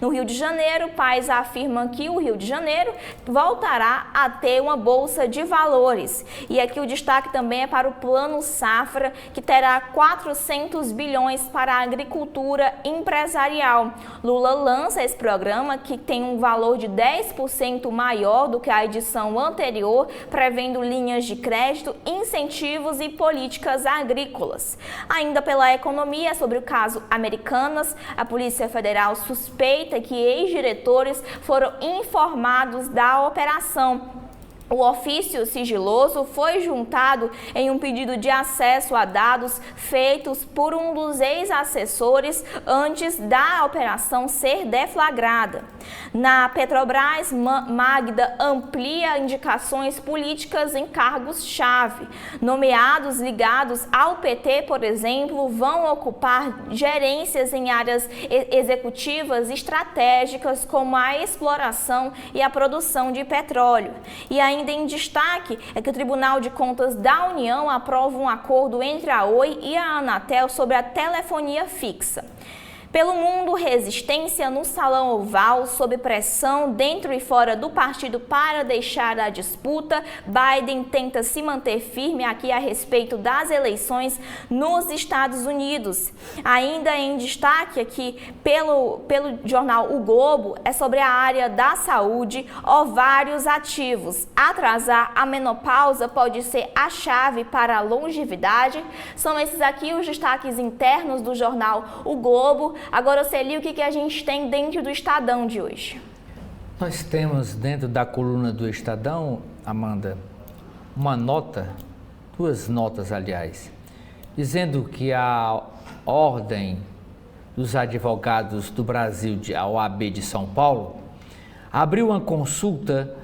No Rio de Janeiro, Paes afirma que o Rio de Janeiro voltará a ter uma bolsa de valores. E aqui o destaque também é para o Plano Safra, que terá 400 bilhões para a agricultura empresarial. Lula lança esse programa que tem um valor de 10% maior do que a edição anterior, prevendo linhas de crédito, incentivos e políticas agrícolas. Ainda pela economia, sobre o caso Americanas, a Polícia Federal suspeita que ex-diretores foram informados da operação. O ofício sigiloso foi juntado em um pedido de acesso a dados feitos por um dos ex-assessores antes da operação ser deflagrada. Na Petrobras, Magda amplia indicações políticas em cargos-chave. Nomeados ligados ao PT, por exemplo, vão ocupar gerências em áreas executivas estratégicas como a exploração e a produção de petróleo. E ainda em destaque é que o Tribunal de Contas da União aprova um acordo entre a Oi e a Anatel sobre a telefonia fixa. Pelo mundo, resistência no Salão Oval, sob pressão dentro e fora do partido para deixar a disputa. Biden tenta se manter firme aqui a respeito das eleições nos Estados Unidos. Ainda em destaque aqui pelo jornal O Globo, é sobre a área da saúde, ovários ativos. Atrasar a menopausa pode ser a chave para a longevidade. São esses aqui os destaques internos do jornal O Globo. Agora, Celi, o que a gente tem dentro do Estadão de hoje? Nós temos dentro da coluna do Estadão, Amanda, uma nota, duas notas, aliás, dizendo que a Ordem dos Advogados do Brasil, a OAB de São Paulo, abriu uma consulta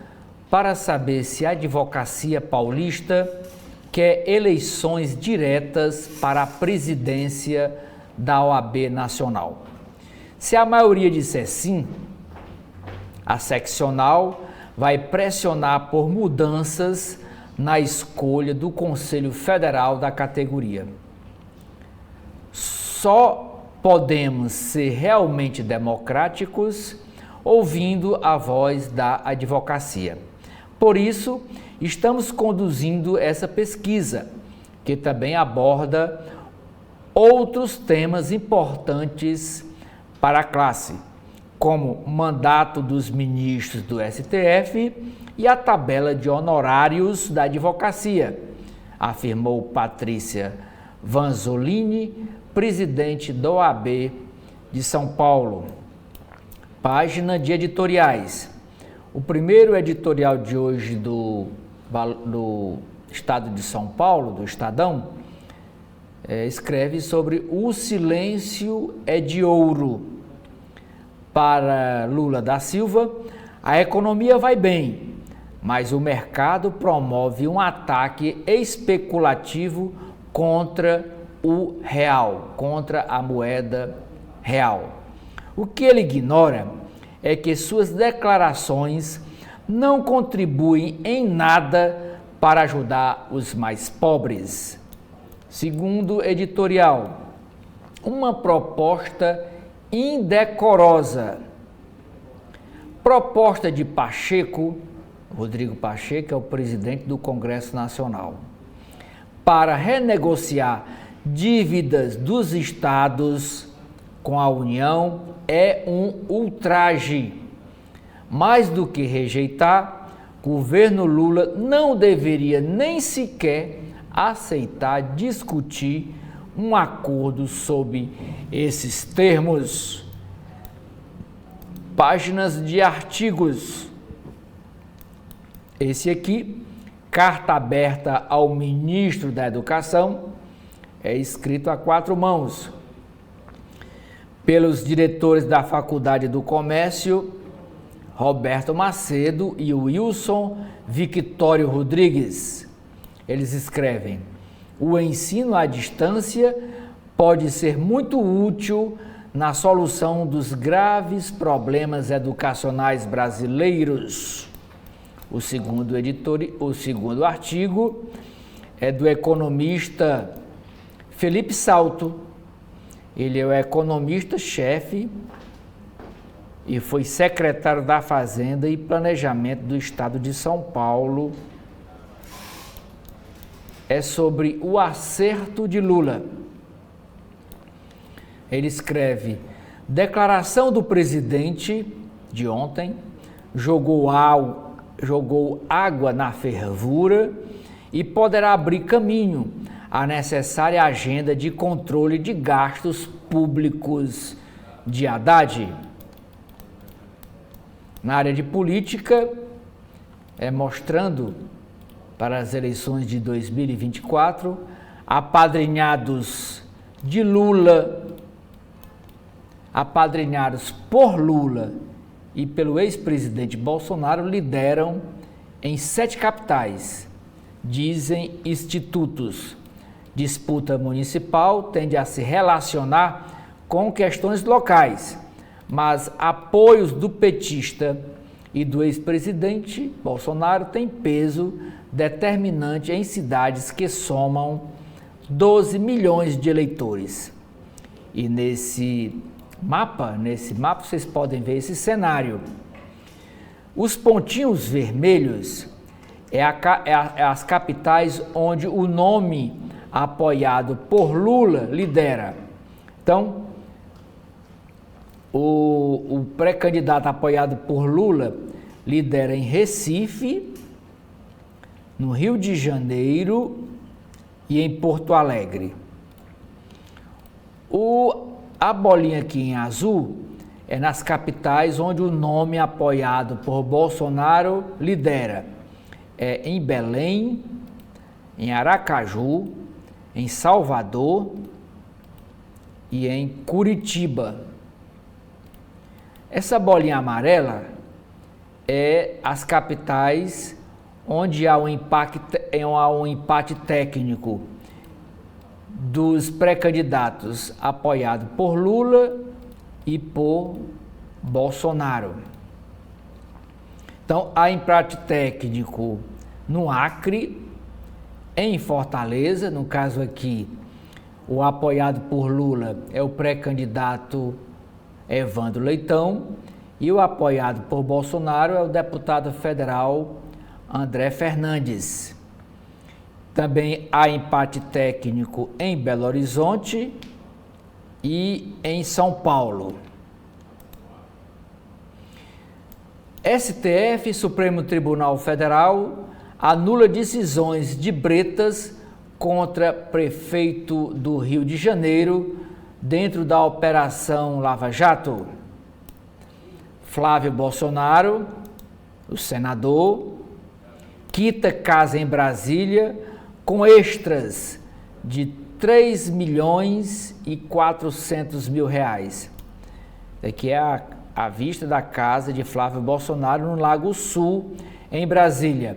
para saber se a advocacia paulista quer eleições diretas para a presidência da OAB Nacional. Se a maioria disser sim, a seccional vai pressionar por mudanças na escolha do Conselho Federal da categoria. Só podemos ser realmente democráticos ouvindo a voz da advocacia. Por isso, estamos conduzindo essa pesquisa, que também aborda outros temas importantes para a classe, como mandato dos ministros do STF e a tabela de honorários da advocacia, afirmou Patrícia Vanzolini, presidente da OAB de São Paulo. Página de editoriais. O primeiro editorial de hoje do Estado de São Paulo, do Estadão, escreve sobre o silêncio é de ouro. Para Lula da Silva, a economia vai bem, mas o mercado promove um ataque especulativo contra o real, contra a moeda real. O que ele ignora é que suas declarações não contribuem em nada para ajudar os mais pobres. Segundo editorial, uma proposta indecorosa. Proposta de Pacheco, Rodrigo Pacheco é o presidente do Congresso Nacional, para renegociar dívidas dos estados com a União é um ultraje. Mais do que rejeitar, o governo Lula não deveria nem sequer aceitar discutir um acordo sob esses termos. Páginas de artigos. Esse aqui, carta aberta ao ministro da Educação, é escrito a 4 mãos, pelos diretores da Faculdade do Comércio, Roberto Macedo e Wilson Victório Rodrigues. Eles escrevem: o ensino à distância pode ser muito útil na solução dos graves problemas educacionais brasileiros. O segundo artigo é do economista Felipe Salto. Ele é o economista-chefe e foi secretário da Fazenda e Planejamento do Estado de São Paulo. É sobre o acerto de Lula. Ele escreve: declaração do presidente de ontem jogou água na fervura e poderá abrir caminho à necessária agenda de controle de gastos públicos de Haddad. Na área de política, mostrando para as eleições de 2024, apadrinhados de Lula, apadrinhados por Lula e pelo ex-presidente Bolsonaro, lideram em 7 capitais, dizem institutos. Disputa municipal tende a se relacionar com questões locais, mas apoios do petista e do ex-presidente Bolsonaro têm peso determinante em cidades que somam 12 milhões de eleitores. E nesse mapa vocês podem ver esse cenário. Os pontinhos vermelhos é as capitais onde o nome apoiado por Lula lidera. Então, o pré-candidato apoiado por Lula lidera em Recife, no Rio de Janeiro e em Porto Alegre. A bolinha aqui em azul é nas capitais onde o nome apoiado por Bolsonaro lidera. É em Belém, em Aracaju, em Salvador e em Curitiba. Essa bolinha amarela é as capitais onde há um empate técnico dos pré-candidatos apoiado por Lula e por Bolsonaro. Então, há empate técnico no Acre, em Fortaleza, no caso aqui, o apoiado por Lula é o pré-candidato Evandro Leitão, E o apoiado por Bolsonaro é o deputado federal André Fernandes. Também há empate técnico em Belo Horizonte e em São Paulo. STF, Supremo Tribunal Federal, anula decisões de Bretas contra prefeito do Rio de Janeiro dentro da Operação Lava Jato. Flávio Bolsonaro, o senador, quita casa em Brasília com extras de 3 milhões e 400 mil reais. Aqui é a vista da casa de Flávio Bolsonaro no Lago Sul, em Brasília.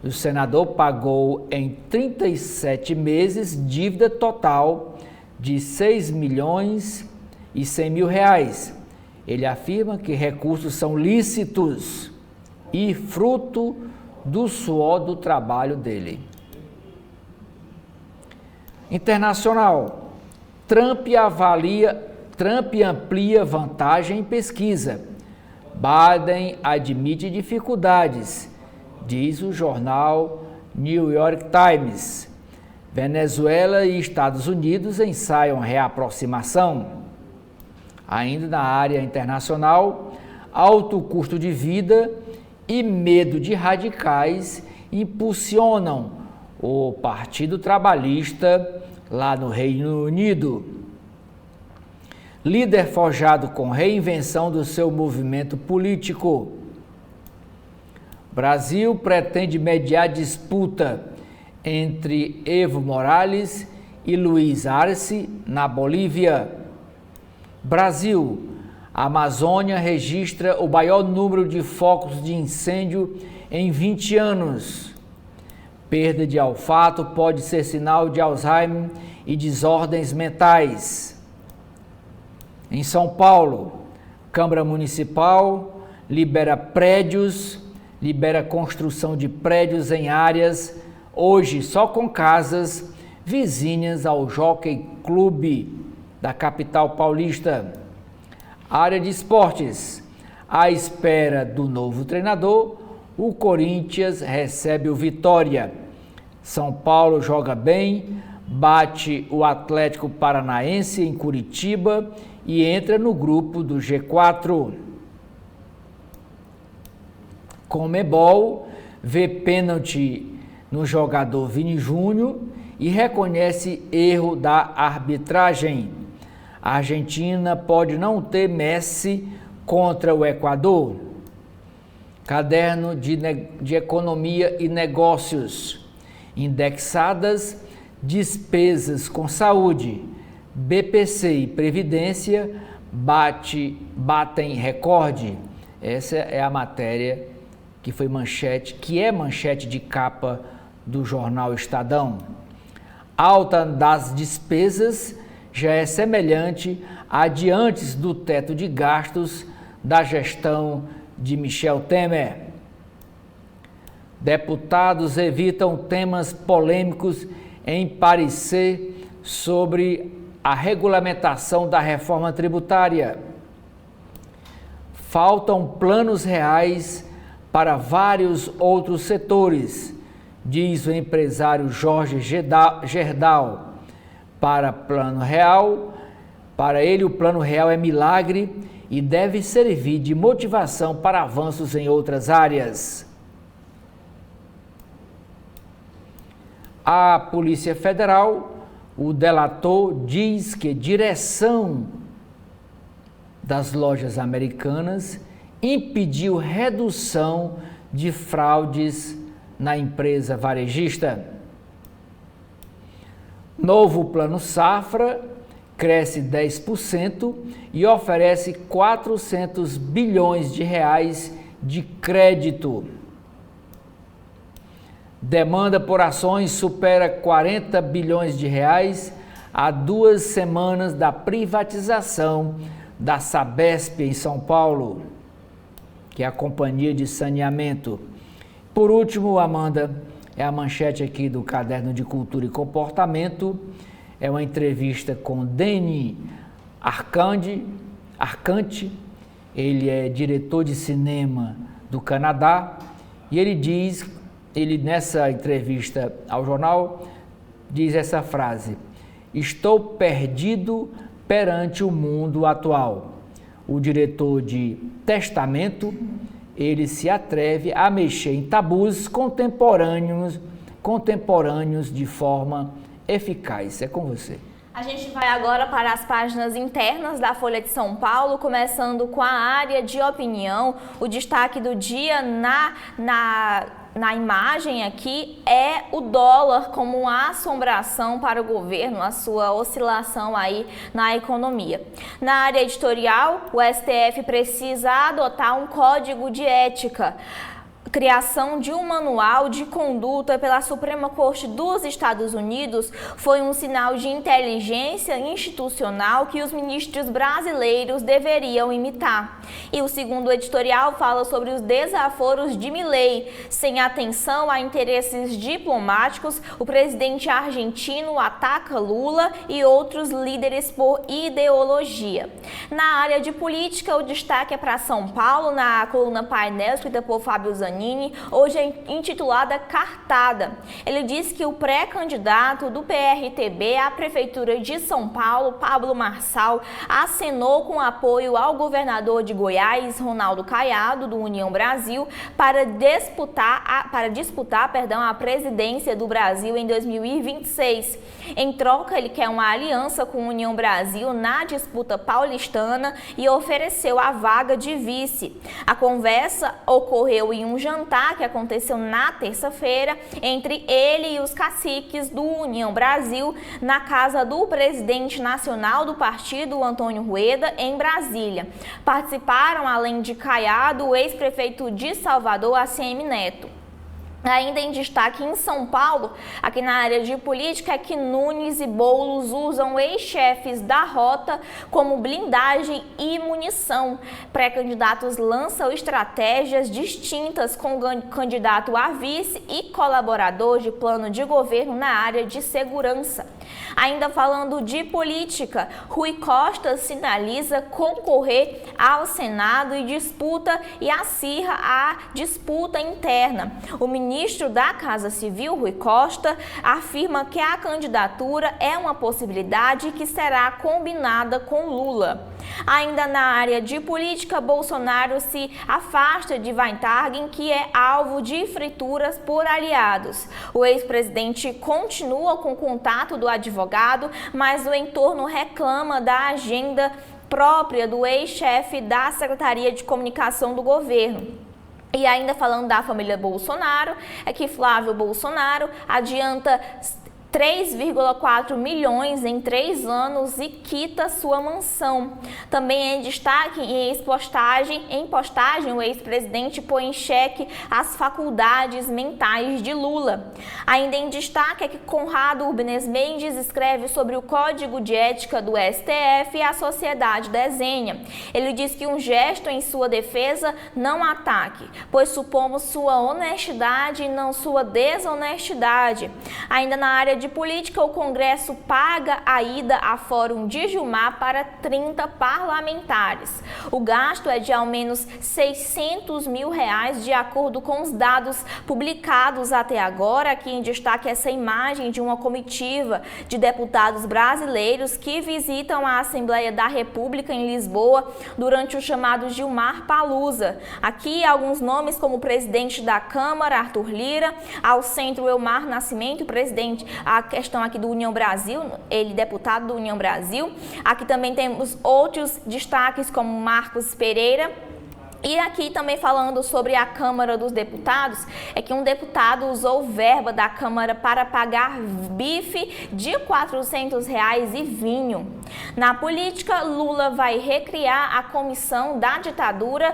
O senador pagou em 37 meses dívida total de 6 milhões e 100 mil reais. Ele afirma que recursos são lícitos e fruto do suor do trabalho dele. Internacional. Trump amplia vantagem em pesquisa. Biden admite dificuldades, diz o jornal New York Times. Venezuela e Estados Unidos ensaiam reaproximação. Ainda na área internacional, alto custo de vida e medo de radicais impulsionam o Partido Trabalhista lá no Reino Unido. Líder forjado com reinvenção do seu movimento político. Brasil pretende mediar disputa entre Evo Morales e Luiz Arce na Bolívia. Brasil, a Amazônia registra o maior número de focos de incêndio em 20 anos. Perda de olfato pode ser sinal de Alzheimer e desordens mentais. Em São Paulo, Câmara Municipal libera construção de prédios em áreas, hoje só com casas, vizinhas ao Jockey Clube da capital paulista. Área de esportes. À espera do novo treinador, o Corinthians recebe o Vitória. São Paulo joga bem, bate o Atlético Paranaense em Curitiba e entra no grupo do G4. Conmebol vê pênalti no jogador Vini Júnior e reconhece erro da arbitragem. A Argentina pode não ter Messi contra o Equador. Caderno de Economia e Negócios. Indexadas despesas com saúde. BPC e Previdência batem recorde. Essa é a matéria que foi manchete, que é manchete de capa do jornal Estadão. Alta das despesas já é semelhante à de antes do teto de gastos da gestão de Michel Temer. Deputados evitam temas polêmicos em parecer sobre a regulamentação da reforma tributária. Faltam planos reais para vários outros setores, diz o empresário Jorge Gerdau. Para ele o plano real é milagre e deve servir de motivação para avanços em outras áreas. A Polícia Federal, o delator diz que direção das lojas americanas impediu redução de fraudes na empresa varejista. Novo Plano Safra cresce 10% e oferece 400 bilhões de reais de crédito. Demanda por ações supera 40 bilhões de reais há 2 semanas da privatização da Sabesp em São Paulo, que é a companhia de saneamento. Por último, Amanda, é a manchete aqui do Caderno de Cultura e Comportamento, é uma entrevista com Deni Arcante, ele é diretor de cinema do Canadá, e ele nessa entrevista ao jornal, diz essa frase: "Estou perdido perante o mundo atual." O diretor de Testamento, ele se atreve a mexer em tabus contemporâneos de forma eficaz. É com você. A gente vai agora para as páginas internas da Folha de São Paulo, começando com a área de opinião. O destaque do dia na imagem aqui é o dólar como uma assombração para o governo, a sua oscilação aí na economia. Na área editorial, o STF precisa adotar um código de ética. Criação de um manual de conduta pela Suprema Corte dos Estados Unidos foi um sinal de inteligência institucional que os ministros brasileiros deveriam imitar. E o segundo editorial fala sobre os desaforos de Milei. Sem atenção a interesses diplomáticos, o presidente argentino ataca Lula e outros líderes por ideologia. Na área de política, o destaque é para São Paulo, na coluna Painel, escrita por Fábio Zanini, hoje é intitulada Cartada. Ele diz que o pré-candidato do PRTB à Prefeitura de São Paulo, Pablo Marçal, acenou com apoio ao governador de Goiás, Ronaldo Caiado, do União Brasil, para disputar a presidência do Brasil em 2026. Em troca, ele quer uma aliança com a União Brasil na disputa paulistana e ofereceu a vaga de vice. A conversa ocorreu em um jantar que aconteceu na terça-feira entre ele e os caciques do União Brasil na casa do presidente nacional do partido, Antônio Rueda, em Brasília. Participaram, além de Caiado, o ex-prefeito de Salvador, ACM Neto. Ainda em destaque em São Paulo, aqui na área de política, é que Nunes e Boulos usam ex-chefes da rota como blindagem e munição. Pré-candidatos lançam estratégias distintas com o candidato a vice e colaborador de plano de governo na área de segurança. Ainda falando de política, Rui Costa sinaliza concorrer ao Senado e acirra a disputa interna. O ministro da Casa Civil, Rui Costa, afirma que a candidatura é uma possibilidade que será combinada com Lula. Ainda na área de política, Bolsonaro se afasta de Weintraub, que é alvo de frituras por aliados. O ex-presidente continua com contato do advogado, mas o entorno reclama da agenda própria do ex-chefe da Secretaria de Comunicação do governo. E ainda falando da família Bolsonaro, é que Flávio Bolsonaro adianta 3,4 milhões em 3 anos e quita sua mansão. Também em destaque em postagem, o ex-presidente põe em xeque as faculdades mentais de Lula. Ainda em destaque é que Conrado Urbines Mendes escreve sobre o Código de Ética do STF e a sociedade desenha. Ele diz que um gesto em sua defesa não ataque, pois supomos sua honestidade e não sua desonestidade. Ainda na área de política, o Congresso paga a ida a Fórum de Gilmar para 30 parlamentares. O gasto é de ao menos R$600 mil, de acordo com os dados publicados até agora. Aqui em destaque essa imagem de uma comitiva de deputados brasileiros que visitam a Assembleia da República em Lisboa durante o chamado Gilmar Palusa. Aqui alguns nomes como o presidente da Câmara, Arthur Lira, ao centro Elmar Nascimento, presidente, a questão aqui do União Brasil, ele deputado do União Brasil. Aqui também temos outros destaques como Marcos Pereira. E aqui também falando sobre a Câmara dos Deputados, é que um deputado usou verba da Câmara para pagar bife de R$400 e vinho. Na política, Lula vai recriar a comissão da ditadura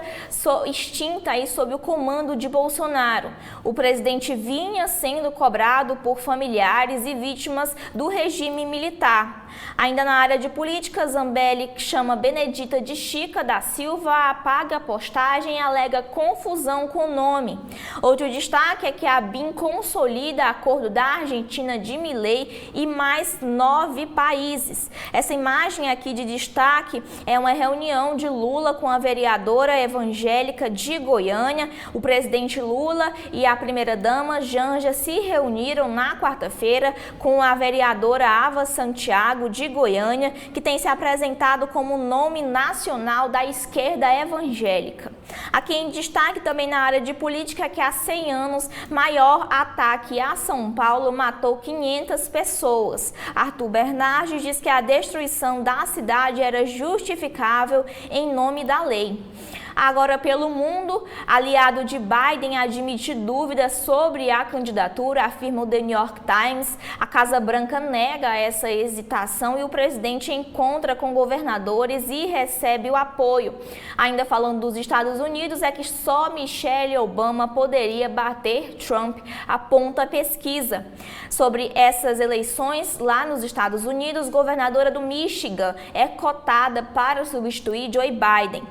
extinta aí sob o comando de Bolsonaro. O presidente vinha sendo cobrado por familiares e vítimas do regime militar. Ainda na área de política, Zambelli chama Benedita de Chica da Silva, apaga a postagem e alega confusão com o nome. Outro destaque é que a BIM consolida acordo da Argentina de Milei e mais 9 países. Essa imagem imagem aqui de destaque é uma reunião de Lula com a vereadora evangélica de Goiânia. O presidente Lula e a primeira-dama Janja se reuniram na quarta-feira com a vereadora Ava Santiago de Goiânia, que tem se apresentado como nome nacional da esquerda evangélica. Aqui em destaque também na área de política que há 100 anos, maior ataque a São Paulo matou 500 pessoas. Arthur Bernardes diz que a destruição da cidade era justificável em nome da lei. Agora, pelo mundo, aliado de Biden admite dúvidas sobre a candidatura, afirma o The New York Times. A Casa Branca nega essa hesitação e o presidente encontra com governadores e recebe o apoio. Ainda falando dos Estados Unidos, é que só Michelle Obama poderia bater Trump, aponta a pesquisa. Sobre essas eleições lá nos Estados Unidos, governadora do Michigan é cotada para substituir Joe Biden.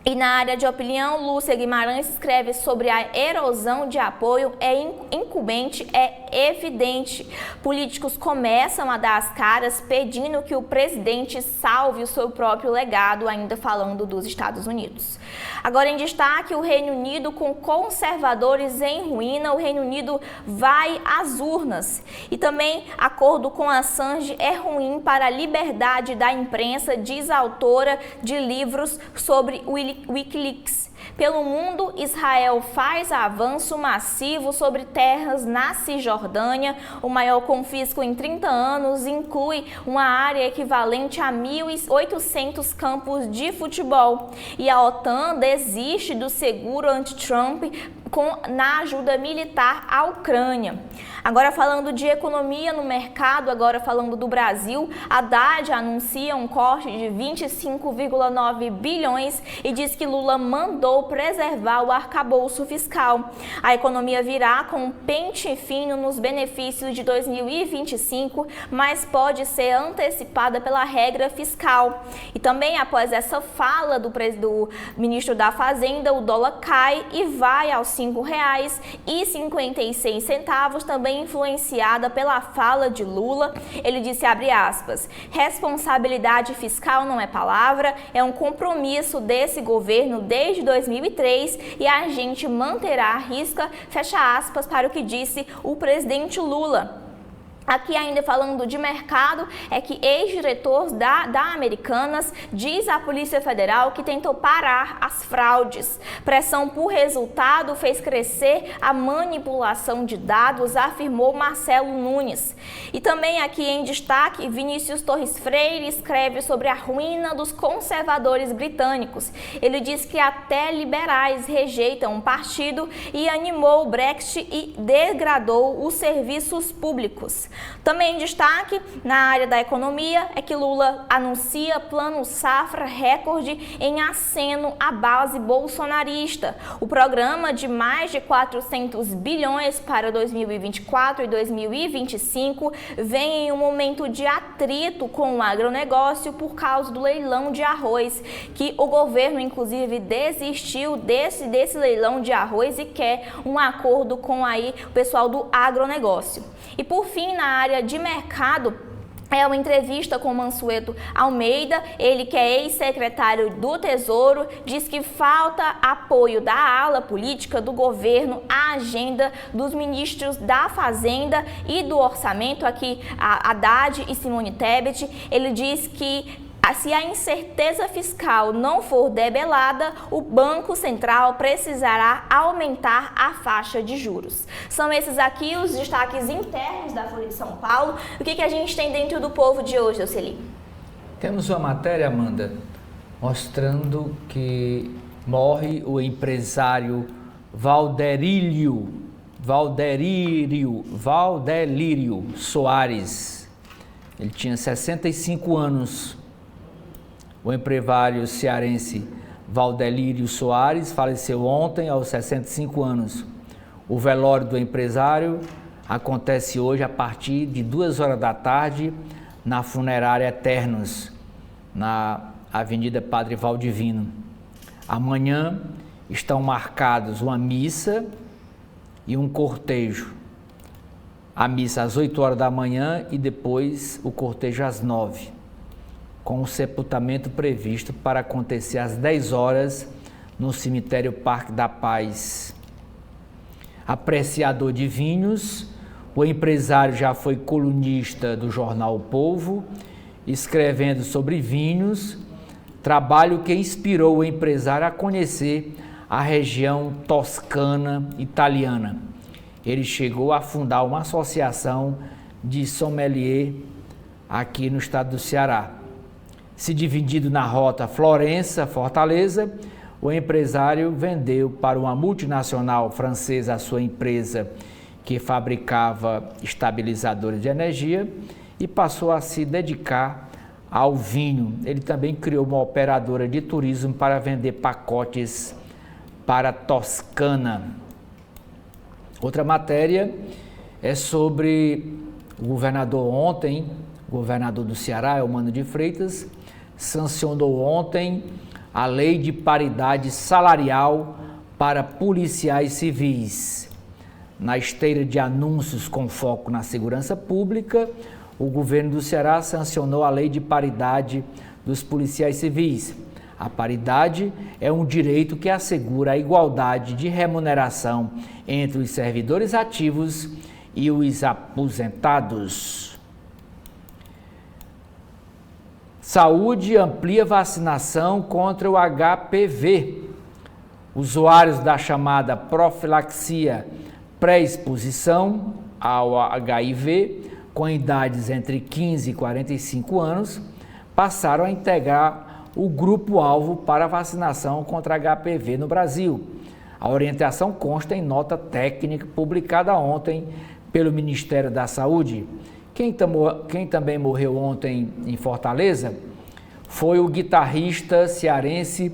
E na área de opinião, Lúcia Guimarães escreve sobre a erosão de apoio incumbente é evidente. Políticos começam a dar as caras pedindo que o presidente salve o seu próprio legado, ainda falando dos Estados Unidos. Agora em destaque, o Reino Unido com conservadores em ruína, o Reino Unido vai às urnas. E também acordo com Assange é ruim para a liberdade da imprensa, diz a autora de livros sobre o Wikileaks. Pelo mundo, Israel faz avanço massivo sobre terras na Cisjordânia. O maior confisco em 30 anos inclui uma área equivalente a 1.800 campos de futebol. E a OTAN desiste do seguro anti-Trump na ajuda militar à Ucrânia. Agora falando de economia no mercado, agora falando do Brasil, a Haddad anuncia um corte de 25,9 bilhões e diz que Lula mandou preservar o arcabouço fiscal. A economia virá com um pente fino nos benefícios de 2025, mas pode ser antecipada pela regra fiscal. E também após essa fala do ministro da Fazenda, o dólar cai e vai aos R$ 5,56, também influenciada pela fala de Lula. Ele disse, abre aspas, responsabilidade fiscal não é palavra, é um compromisso desse governo desde 2003 e a gente manterá a risca, fecha aspas, para o que disse o presidente Lula. Aqui ainda falando de mercado, é que ex-diretor da Americanas diz à Polícia Federal que tentou parar as fraudes. Pressão por resultado fez crescer a manipulação de dados, afirmou Marcelo Nunes. E também aqui em destaque, Vinícius Torres Freire escreve sobre a ruína dos conservadores britânicos. Ele diz que até liberais rejeitam o partido e animou o Brexit e degradou os serviços públicos. Também em destaque na área da economia é que Lula anuncia plano safra recorde em aceno à base bolsonarista. O programa de mais de 400 bilhões para 2024 e 2025 vem em um momento de atrito com o agronegócio por causa do leilão de arroz, que o governo inclusive desistiu desse leilão de arroz e quer um acordo com o pessoal do agronegócio. E por fim, na área de mercado, é uma entrevista com Mansueto Almeida, ele que é ex-secretário do Tesouro, diz que falta apoio da ala política do governo à agenda dos ministros da Fazenda e do Orçamento, aqui a Haddad e Simone Tebet. Ele diz que se a incerteza fiscal não for debelada, o Banco Central precisará aumentar a faixa de juros. São esses aqui os destaques internos da Folha de São Paulo. O que a gente tem dentro do Povo de hoje, Oceli? Temos uma matéria, Amanda, mostrando que morre o empresário Valderírio Soares. Ele tinha 65 anos. O empresário cearense Valderírio Soares faleceu ontem aos 65 anos. O velório do empresário acontece hoje a partir de 2 horas da tarde na funerária Eternos, na Avenida Padre Valdivino. Amanhã estão marcados uma missa e um cortejo. A missa às 8 horas da manhã e depois o cortejo às 9. com o sepultamento previsto para acontecer às 10 horas no cemitério Parque da Paz. Apreciador de vinhos, o empresário já foi colunista do jornal O Povo, escrevendo sobre vinhos, trabalho que inspirou o empresário a conhecer a região toscana italiana. Ele chegou a fundar uma associação de sommelier aqui no estado do Ceará. Se dividindo na rota Florença-Fortaleza, o empresário vendeu para uma multinacional francesa a sua empresa que fabricava estabilizadores de energia e passou a se dedicar ao vinho. Ele também criou uma operadora de turismo para vender pacotes para a Toscana. Outra matéria é sobre o governador ontem, o governador do Ceará, Eumano de Freitas, sancionou ontem a lei de paridade salarial para policiais civis. Na esteira de anúncios com foco na segurança pública, o governo do Ceará sancionou a lei de paridade dos policiais civis. A paridade é um direito que assegura a igualdade de remuneração entre os servidores ativos e os aposentados. Saúde amplia vacinação contra o HPV. Usuários da chamada profilaxia pré-exposição ao HIV, com idades entre 15 e 45 anos, passaram a integrar o grupo-alvo para vacinação contra HPV no Brasil. A orientação consta em nota técnica publicada ontem pelo Ministério da Saúde. Quem também morreu ontem em Fortaleza foi o guitarrista cearense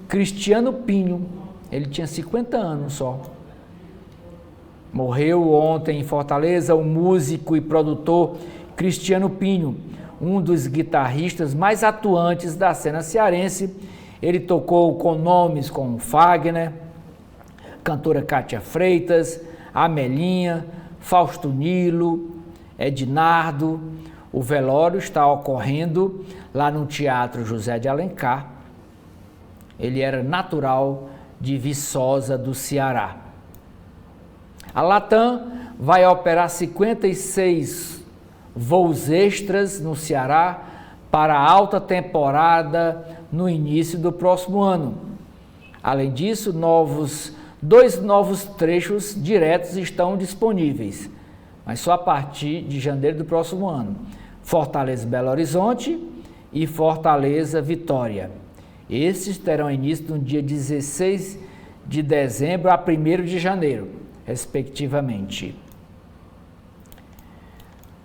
Cristiano Pinho. Ele tinha 50 anos só. Morreu ontem em Fortaleza o músico e produtor Cristiano Pinho, um dos guitarristas mais atuantes da cena cearense. Ele tocou com nomes como Fagner, cantora Cátia Freitas, Amelinha, Fausto Nilo, Ednardo. O velório está ocorrendo lá no Teatro José de Alencar. Ele era natural de Viçosa do Ceará. A Latam vai operar 56 voos extras no Ceará para a alta temporada no início do próximo ano. Além disso, dois novos trechos diretos estão disponíveis, mas só a partir de janeiro do próximo ano. Fortaleza Belo Horizonte e Fortaleza Vitória. Esses terão início no dia 16 de dezembro a 1º de janeiro, respectivamente.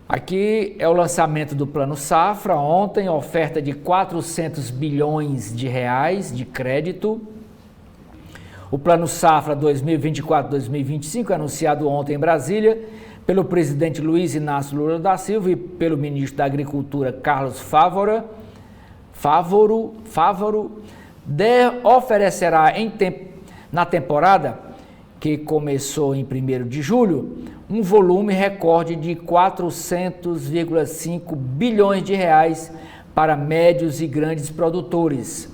Aqui é o lançamento do Plano Safra. Ontem, oferta de 400 bilhões de reais de crédito. O Plano Safra 2024-2025, anunciado ontem em Brasília pelo presidente Luiz Inácio Lula da Silva e pelo ministro da Agricultura Carlos Fávoro, oferecerá na temporada, que começou em 1º de julho, um volume recorde de 400,5 bilhões de reais para médios e grandes produtores,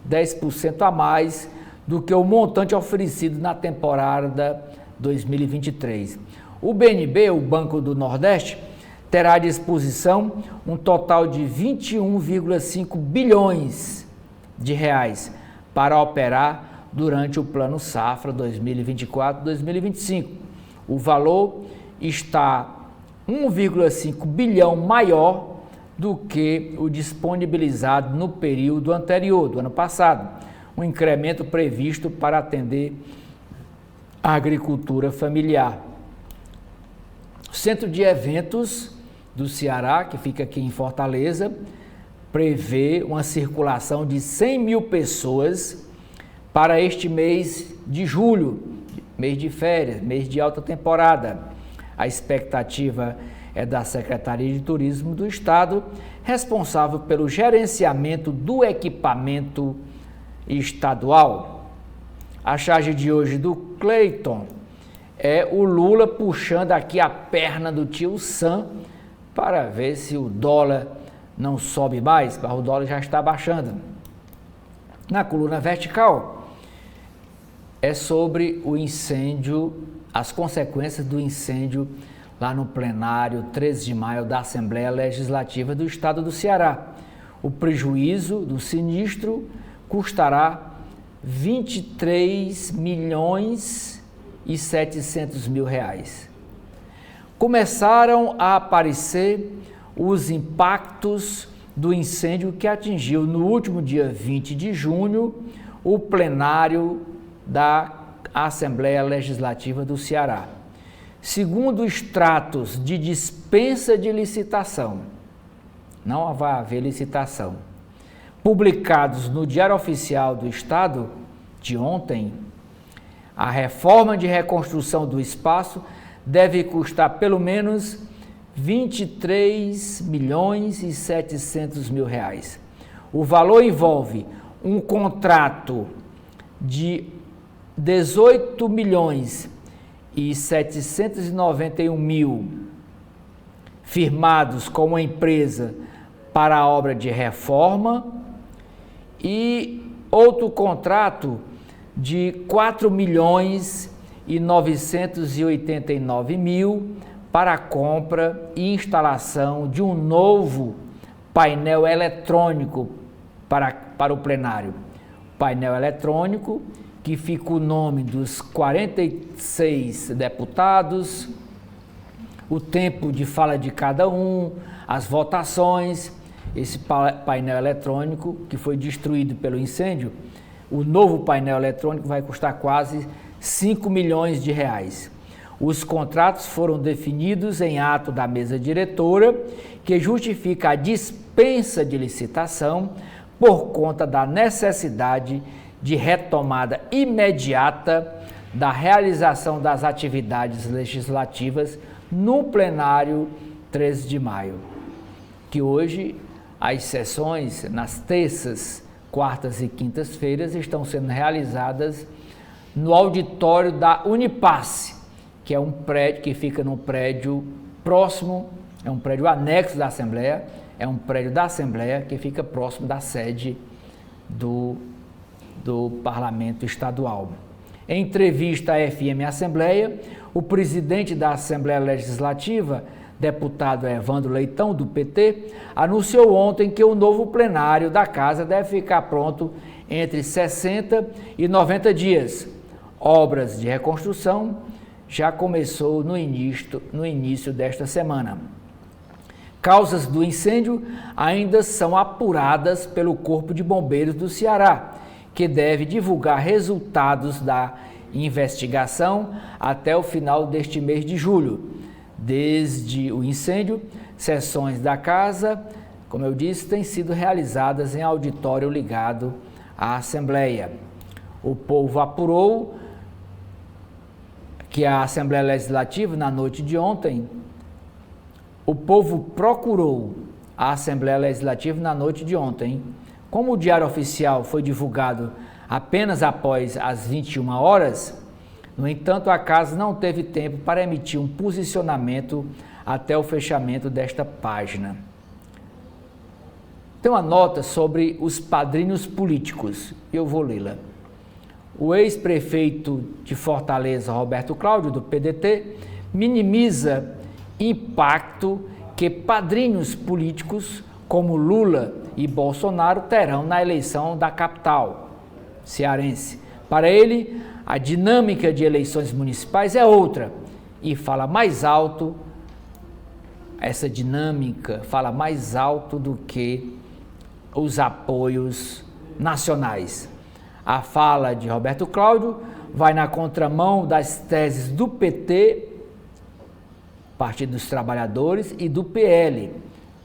10% a mais do que o montante oferecido na temporada 2023. O BNB, o Banco do Nordeste, terá à disposição um total de 21,5 bilhões de reais para operar durante o Plano Safra 2024-2025. O valor está 1,5 bilhão maior do que o disponibilizado no período anterior, do ano passado, um incremento previsto para atender a agricultura familiar. O Centro de Eventos do Ceará, que fica aqui em Fortaleza, prevê uma circulação de 100 mil pessoas para este mês de julho, mês de férias, mês de alta temporada. A expectativa é da Secretaria de Turismo do Estado, responsável pelo gerenciamento do equipamento estadual. A charge de hoje do Cleiton é o Lula puxando aqui a perna do tio Sam para ver se o dólar não sobe mais, o dólar já está baixando. Na coluna vertical, é sobre o incêndio, as consequências do incêndio lá no plenário 13 de maio da Assembleia Legislativa do Estado do Ceará. O prejuízo do sinistro custará 23 milhões e 700 mil reais. Começaram a aparecer os impactos do incêndio que atingiu no último dia 20 de junho o plenário da Assembleia Legislativa do Ceará. Segundo extratos de dispensa de licitação, não vai haver licitação, publicados no Diário Oficial do Estado de ontem, a reforma de reconstrução do espaço deve custar pelo menos 23 milhões e 700 mil reais. O valor envolve um contrato de 18 milhões e 791 mil firmados com uma empresa para a obra de reforma e outro contrato de 4 milhões e 989 mil para a compra e instalação de um novo painel eletrônico para o plenário. Painel eletrônico que fica o nome dos 46 deputados, o tempo de fala de cada um, as votações. Esse painel eletrônico que foi destruído pelo incêndio, o novo painel eletrônico vai custar quase 5 milhões de reais. Os contratos foram definidos em ato da mesa diretora, que justifica a dispensa de licitação por conta da necessidade de retomada imediata da realização das atividades legislativas no plenário 13 de maio, que hoje as sessões nas terças, quartas e quintas-feiras estão sendo realizadas no auditório da Unipasse, que é um prédio que fica num prédio próximo, é um prédio anexo da Assembleia, é um prédio da Assembleia que fica próximo da sede do Parlamento Estadual. Em entrevista à FM Assembleia, o presidente da Assembleia Legislativa, deputado Evandro Leitão, do PT, anunciou ontem que o novo plenário da Casa deve ficar pronto entre 60 e 90 dias. Obras de reconstrução já começou no início desta semana. Causas do incêndio ainda são apuradas pelo Corpo de Bombeiros do Ceará, que deve divulgar resultados da investigação até o final deste mês de julho. Desde o incêndio, sessões da casa, como eu disse, têm sido realizadas em auditório ligado à Assembleia. O povo apurou que a Assembleia Legislativa, na noite de ontem, o povo procurou a Assembleia Legislativa na noite de ontem. Como o Diário Oficial foi divulgado apenas após as 21 horas, no entanto, a Casa não teve tempo para emitir um posicionamento até o fechamento desta página. Tem uma nota sobre os padrinhos políticos, eu vou lê-la. O ex-prefeito de Fortaleza, Roberto Cláudio, do PDT, minimiza impacto que padrinhos políticos como Lula e Bolsonaro terão na eleição da capital cearense. Para ele, a dinâmica de eleições municipais é outra e fala mais alto, essa dinâmica fala mais alto do que os apoios nacionais. A fala de Roberto Cláudio vai na contramão das teses do PT, Partido dos Trabalhadores, e do PL,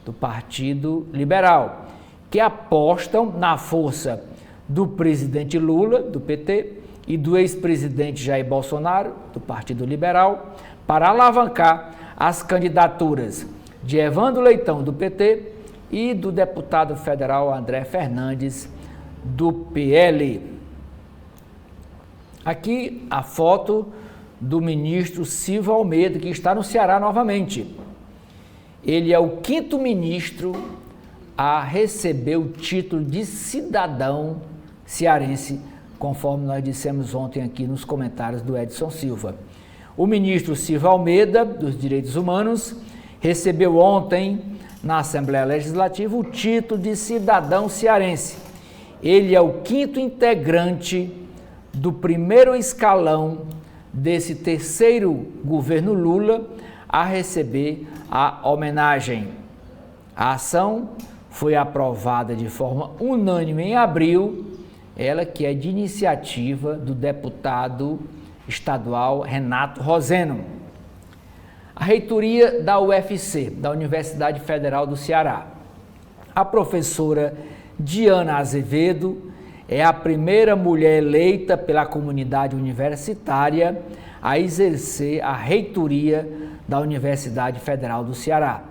do Partido Liberal, que apostam na força do presidente Lula, do PT, e do ex-presidente Jair Bolsonaro, do Partido Liberal, para alavancar as candidaturas de Evandro Leitão, do PT, e do deputado federal André Fernandes, do PL. Aqui a foto do ministro Silvio Almeida, que está no Ceará novamente. Ele é o 5º ministro a receber o título de cidadão cearense, conforme nós dissemos ontem aqui nos comentários do Edson Silva. O ministro Silva Almeida, dos Direitos Humanos, recebeu ontem, na Assembleia Legislativa, o título de cidadão cearense. Ele é o 5º integrante do primeiro escalão desse terceiro governo Lula a receber a homenagem. A ação foi aprovada de forma unânime em abril, ela que é de iniciativa do deputado estadual Renato Roseno. A reitoria da UFC, da Universidade Federal do Ceará. A professora Diana Azevedo é a primeira mulher eleita pela comunidade universitária a exercer a reitoria da Universidade Federal do Ceará.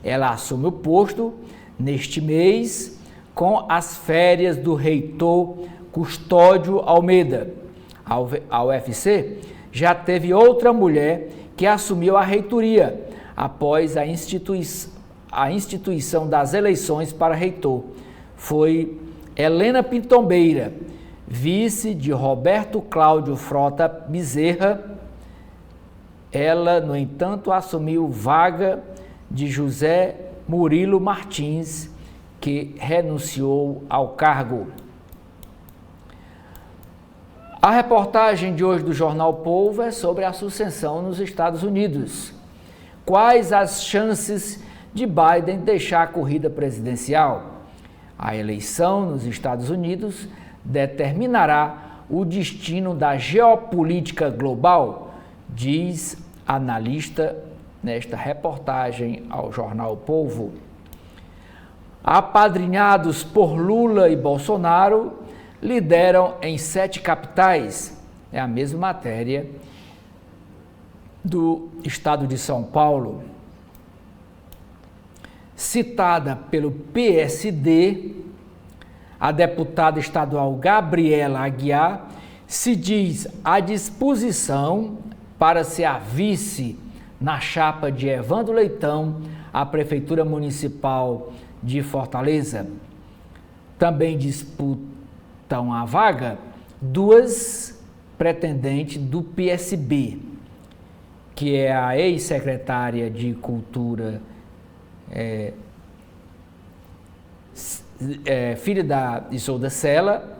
Ela assume o posto neste mês com as férias do reitor Custódio Almeida. A UFC já teve outra mulher que assumiu a reitoria após a instituição das eleições para reitor. Foi Helena Pitombeira, vice de Roberto Cláudio Frota Bezerra. Ela, no entanto, assumiu vaga de José Murilo Martins, que renunciou ao cargo. A reportagem de hoje do Jornal Povo é sobre a sucessão nos Estados Unidos. Quais as chances de Biden deixar a corrida presidencial? A eleição nos Estados Unidos determinará o destino da geopolítica global, diz analista nesta reportagem ao Jornal Povo. Apadrinhados por Lula e Bolsonaro, lideram em 7 capitais. É a mesma matéria do estado de São Paulo. Citada pelo PSD, a deputada estadual Gabriela Aguiar se diz à disposição para ser a vice na chapa de Evandro Leitão à Prefeitura Municipal de Fortaleza. Também disputam a vaga 2 pretendentes do PSB, que é a ex-secretária de Cultura, filha da Isolda Sela,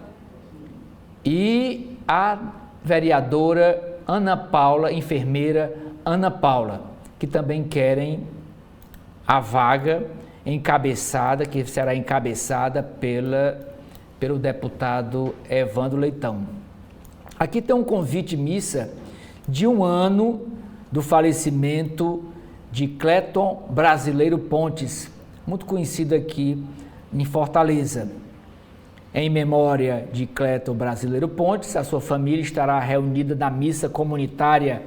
e a vereadora Ana Paula, enfermeira Ana Paula, que também querem a vaga encabeçada, que será encabeçada pelo deputado Evandro Leitão. Aqui tem um convite missa de 1 ano do falecimento de Cléton Brasileiro Pontes, muito conhecido aqui em Fortaleza. Em memória de Cléton Brasileiro Pontes, a sua família estará reunida na missa comunitária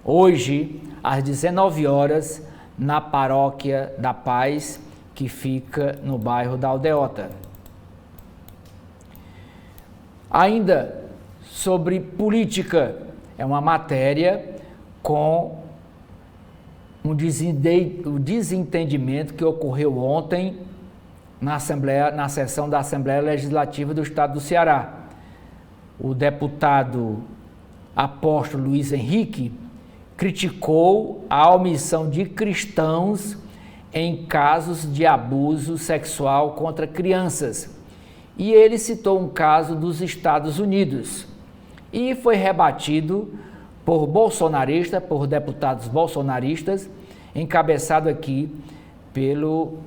hoje, às 19 horas, na Paróquia da Paz, que fica no bairro da Aldeota. Ainda sobre política, é uma matéria com um desentendimento que ocorreu ontem na sessão da Assembleia Legislativa do Estado do Ceará. O deputado apóstolo Luiz Henrique criticou a omissão de cristãos em casos de abuso sexual contra crianças. E ele citou um caso dos Estados Unidos e foi rebatido por deputados bolsonaristas, encabeçado aqui pelo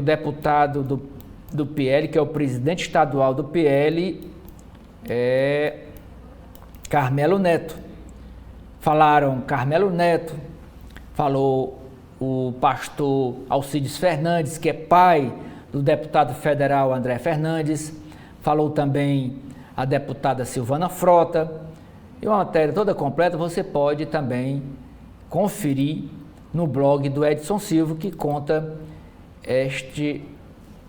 deputado do PL, que é o presidente estadual do PL, Carmelo Neto. Falaram Carmelo Neto, falou o pastor Alcides Fernandes, que é pai do deputado federal André Fernandes, falou também a deputada Silvana Frota. E uma matéria toda completa você pode também conferir no blog do Edson Silva, que conta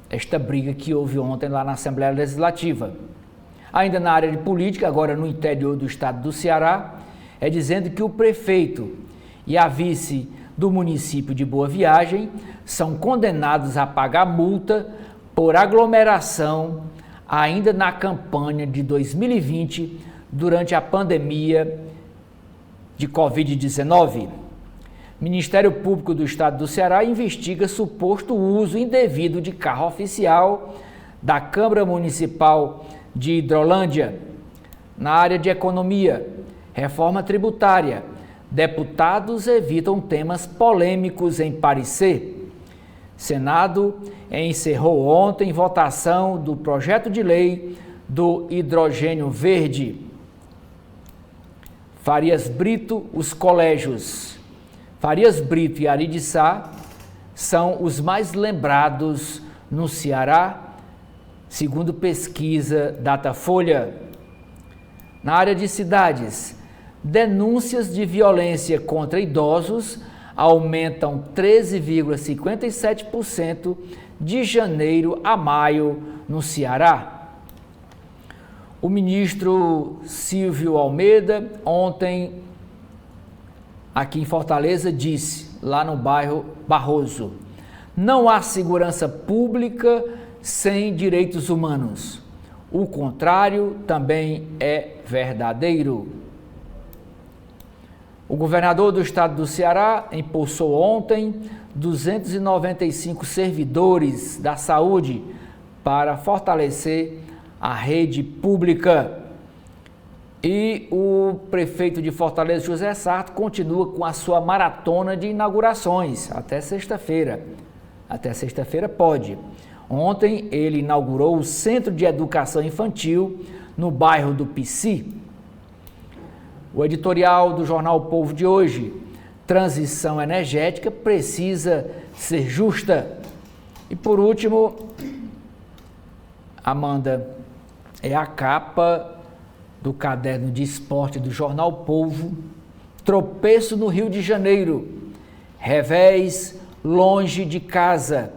esta briga que houve ontem lá na Assembleia Legislativa. Ainda na área de política, agora no interior do estado do Ceará, dizendo que o prefeito e a vice do município de Boa Viagem são condenados a pagar multa por aglomeração ainda na campanha de 2020, durante a pandemia de Covid-19. Ministério Público do Estado do Ceará investiga suposto uso indevido de carro oficial da Câmara Municipal de Hidrolândia. Na área de economia, reforma tributária, deputados evitam temas polêmicos em parecer. Senado encerrou ontem votação do projeto de lei do hidrogênio verde. Farias Brito, os colégios Farias Brito e Ari de Sá são os mais lembrados no Ceará, segundo pesquisa Datafolha. Na área de cidades, denúncias de violência contra idosos aumentam 13,57% de janeiro a maio no Ceará. O ministro Silvio Almeida, ontem, aqui em Fortaleza, disse, lá no bairro Barroso, não há segurança pública sem direitos humanos. O contrário também é verdadeiro. O governador do estado do Ceará empossou ontem 295 servidores da saúde para fortalecer a rede pública. E o prefeito de Fortaleza, José Sarto, continua com a sua maratona de inaugurações até sexta-feira. Até sexta-feira pode. Ontem ele inaugurou o Centro de Educação Infantil no bairro do Pici. O editorial do jornal O Povo de hoje, transição energética precisa ser justa. E por último, Amanda, é a capa do caderno de esporte do jornal O Povo, tropeço no Rio de Janeiro, revés longe de casa,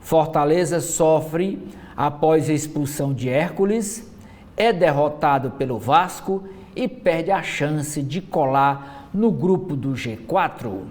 Fortaleza sofre após a expulsão de Hércules, é derrotado pelo Vasco e perde a chance de colar no grupo do G4.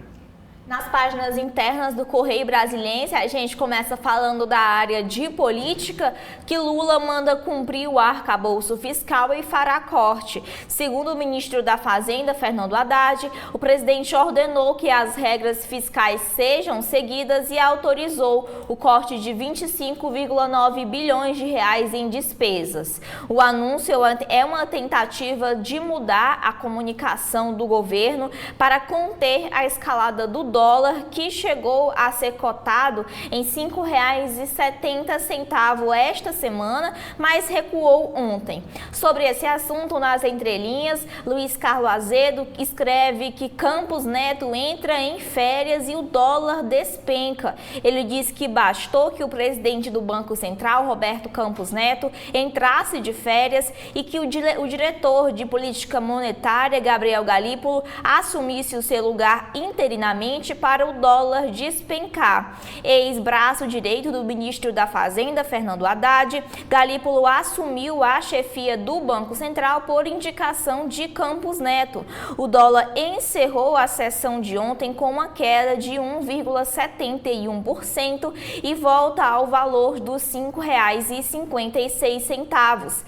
Nas páginas internas do Correio Brasiliense, a gente começa falando da área de política, que Lula manda cumprir o arcabouço fiscal e fará corte. Segundo o ministro da Fazenda, Fernando Haddad, o presidente ordenou que as regras fiscais sejam seguidas e autorizou o corte de 25,9 bilhões de reais em despesas. O anúncio é uma tentativa de mudar a comunicação do governo para conter a escalada do dólar, que chegou a ser cotado em R$ 5,70 esta semana, mas recuou ontem. Sobre esse assunto, nas entrelinhas, Luiz Carlos Azedo escreve que Campos Neto entra em férias e o dólar despenca. Ele diz que bastou que o presidente do Banco Central, Roberto Campos Neto, entrasse de férias e que o diretor de política monetária, Gabriel Galípolo, assumisse o seu lugar interinamente para o dólar despencar. Ex-braço direito do ministro da Fazenda, Fernando Haddad, Galípolo assumiu a chefia do Banco Central por indicação de Campos Neto. O dólar encerrou a sessão de ontem com uma queda de 1,71% e volta ao valor dos R$ 5,56.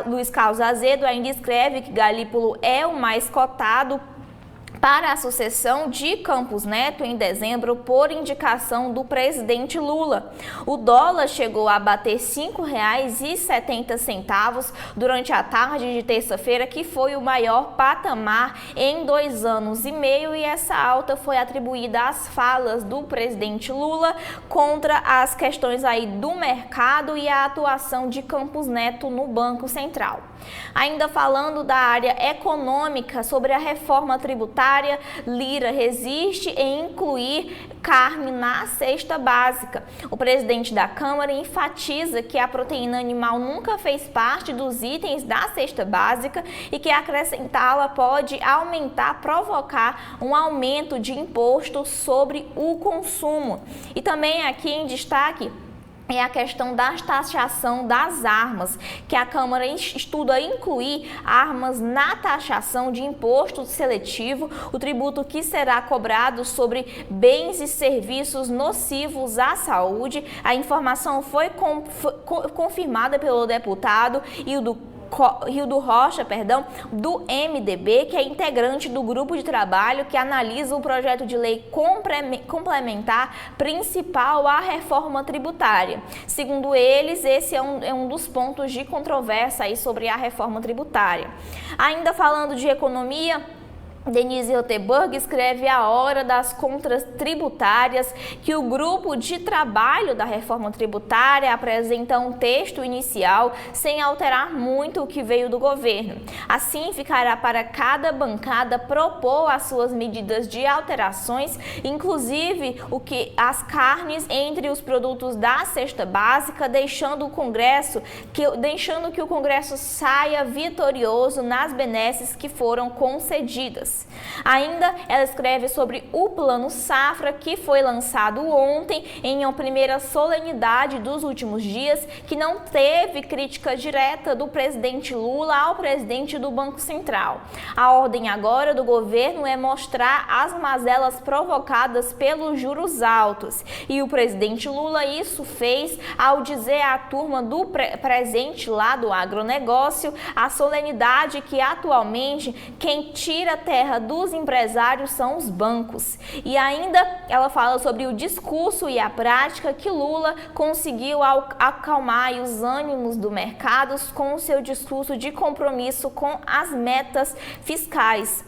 Luiz Carlos Azedo ainda escreve que Galípolo é o mais cotado para a sucessão de Campos Neto em dezembro por indicação do presidente Lula. O dólar chegou a bater R$ 5,70 durante a tarde de terça-feira, que foi o maior patamar em 2 anos e meio, e essa alta foi atribuída às falas do presidente Lula contra as questões aí do mercado e a atuação de Campos Neto no Banco Central. Ainda falando da área econômica, sobre a reforma tributária, Lira resiste em incluir carne na cesta básica. O presidente da Câmara enfatiza que a proteína animal nunca fez parte dos itens da cesta básica e que acrescentá-la pode provocar um aumento de imposto sobre o consumo. E também aqui em destaque, é a questão da taxação das armas, que a Câmara estuda incluir armas na taxação de imposto seletivo, o tributo que será cobrado sobre bens e serviços nocivos à saúde. A informação foi confirmada pelo deputado Hildo Rocha, do MDB, que é integrante do grupo de trabalho que analisa o projeto de lei complementar principal à reforma tributária. Segundo eles, esse é um dos pontos de controvérsia aí sobre a reforma tributária. Ainda falando de economia, Denise Rotenberg escreve A Hora das Contras Tributárias, que o grupo de trabalho da reforma tributária apresenta um texto inicial sem alterar muito o que veio do governo. Assim, ficará para cada bancada propor as suas medidas de alterações, inclusive as carnes entre os produtos da cesta básica, deixando que o Congresso saia vitorioso nas benesses que foram concedidas. Ainda ela escreve sobre o Plano Safra, que foi lançado ontem em uma primeira solenidade dos últimos dias, que não teve crítica direta do presidente Lula ao presidente do Banco Central. A ordem agora do governo é mostrar as mazelas provocadas pelos juros altos, e o presidente Lula isso fez ao dizer à turma do presente lá do agronegócio a solenidade que atualmente quem tira a terra dos empresários são os bancos. E ainda ela fala sobre o discurso e a prática que Lula conseguiu acalmar os ânimos do mercado com o seu discurso de compromisso com as metas fiscais.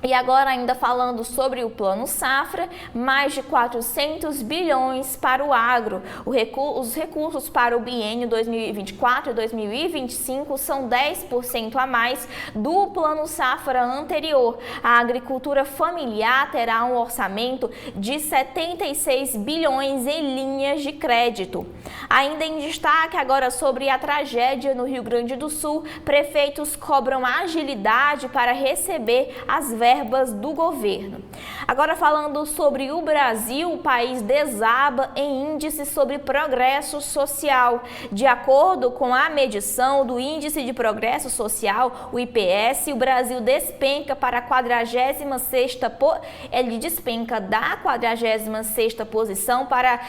E agora, ainda falando sobre o Plano Safra, mais de 400 bilhões para o agro. Os recursos para o biênio 2024 e 2025 são 10% a mais do Plano Safra anterior. A agricultura familiar terá um orçamento de 76 bilhões em linhas de crédito. Ainda em destaque agora sobre a tragédia no Rio Grande do Sul, prefeitos cobram agilidade para receber as verbas do governo. Agora falando sobre o Brasil, o país desaba em índice sobre progresso social. De acordo com a medição do Índice de Progresso Social, o IPS, o Brasil despenca para a 46ª, ele despenca da 46ª posição para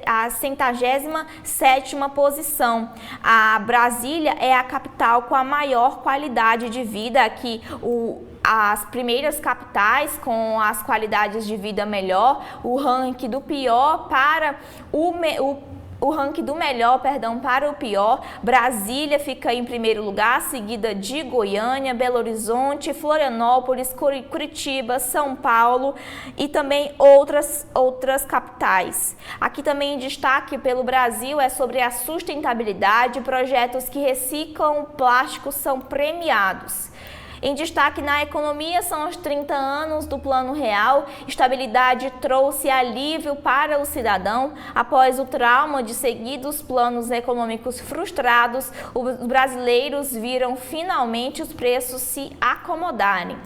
a 107ª posição. A Brasília é a capital com a maior qualidade de vida aqui. As primeiras capitais com as qualidades de vida melhor, o ranking do pior para o ranking do melhor, para o pior. Brasília fica em primeiro lugar, seguida de Goiânia, Belo Horizonte, Florianópolis, Curitiba, São Paulo e também outras capitais. Aqui também em destaque pelo Brasil é sobre a sustentabilidade, projetos que reciclam plástico são premiados. Em destaque na economia são os 30 anos do Plano Real. Estabilidade trouxe alívio para o cidadão. Após o trauma de seguidos planos econômicos frustrados, os brasileiros viram finalmente os preços se acomodarem.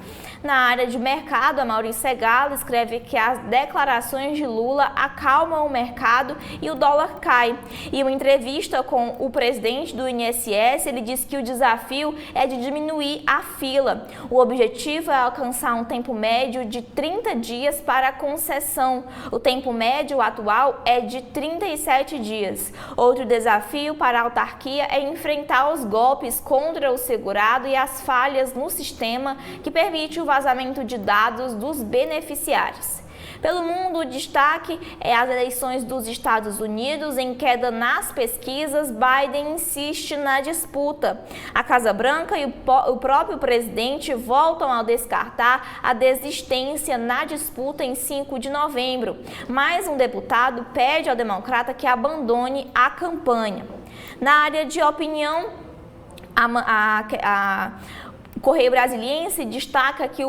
Na área de mercado, a Maurício Segalo escreve que as declarações de Lula acalmam o mercado e o dólar cai. Em uma entrevista com o presidente do INSS, ele disse que o desafio é de diminuir a fila. O objetivo é alcançar um tempo médio de 30 dias para a concessão. O tempo médio atual é de 37 dias. Outro desafio para a autarquia é enfrentar os golpes contra o segurado e as falhas no sistema que permite o vazamento de dados dos beneficiários. Pelo mundo, o destaque é as eleições dos Estados Unidos. Em queda nas pesquisas, Biden insiste na disputa. A Casa Branca e o próprio presidente voltam a descartar a desistência na disputa em 5 de novembro. Mas um deputado pede ao democrata que abandone a campanha. Na área de opinião, o Correio Brasiliense destaca que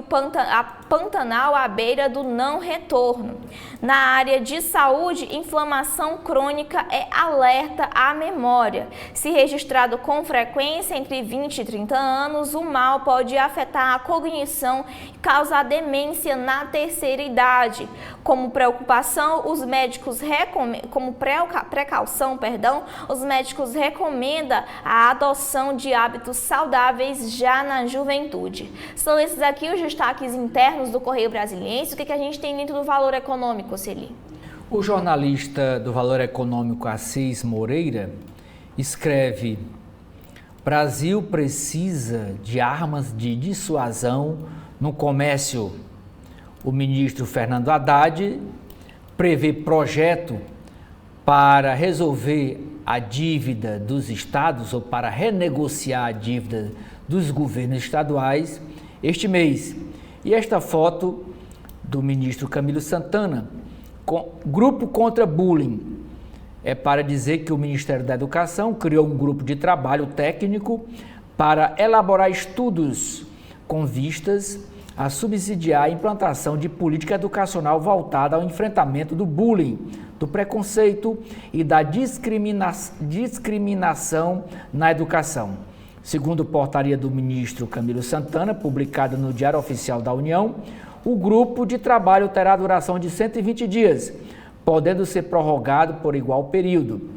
Pantanal à beira do não retorno. Na área de saúde, inflamação crônica é alerta à memória. Se registrado com frequência entre 20 e 30 anos, o mal pode afetar a cognição e causar demência na terceira idade. Como precaução, os médicos recomendam a adoção de hábitos saudáveis já na juventude. São esses aqui os destaques internos do Correio Brasiliense. O que a gente tem dentro do Valor Econômico, Celi? O jornalista do Valor Econômico, Assis Moreira, escreve: Brasil precisa de armas de dissuasão no comércio. O ministro Fernando Haddad prevê projeto para resolver a dívida dos estados ou para renegociar a dívida dos governos estaduais este mês. E esta foto do ministro Camilo Santana, Grupo contra Bullying, é para dizer que o Ministério da Educação criou um grupo de trabalho técnico para elaborar estudos com vistas a subsidiar a implantação de política educacional voltada ao enfrentamento do bullying, do preconceito e da discriminação na educação. Segundo portaria do ministro Camilo Santana, publicada no Diário Oficial da União, o grupo de trabalho terá duração de 120 dias, podendo ser prorrogado por igual período.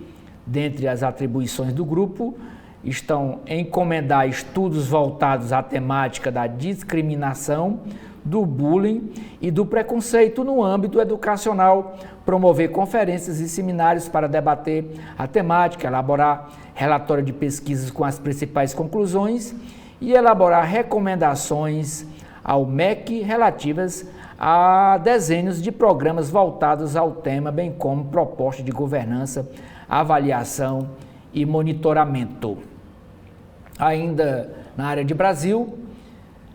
Dentre as atribuições do grupo estão encomendar estudos voltados à temática da discriminação, do bullying e do preconceito no âmbito educacional, promover conferências e seminários para debater a temática, elaborar relatório de pesquisas com as principais conclusões e elaborar recomendações ao MEC relativas a desenhos de programas voltados ao tema, bem como proposta de governança, avaliação e monitoramento. Ainda na área de Brasil,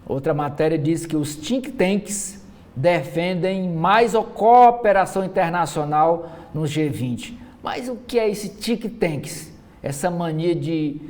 outra matéria diz que os think tanks defendem mais a cooperação internacional no G20. Mas o que é esse think tanks? Essa mania de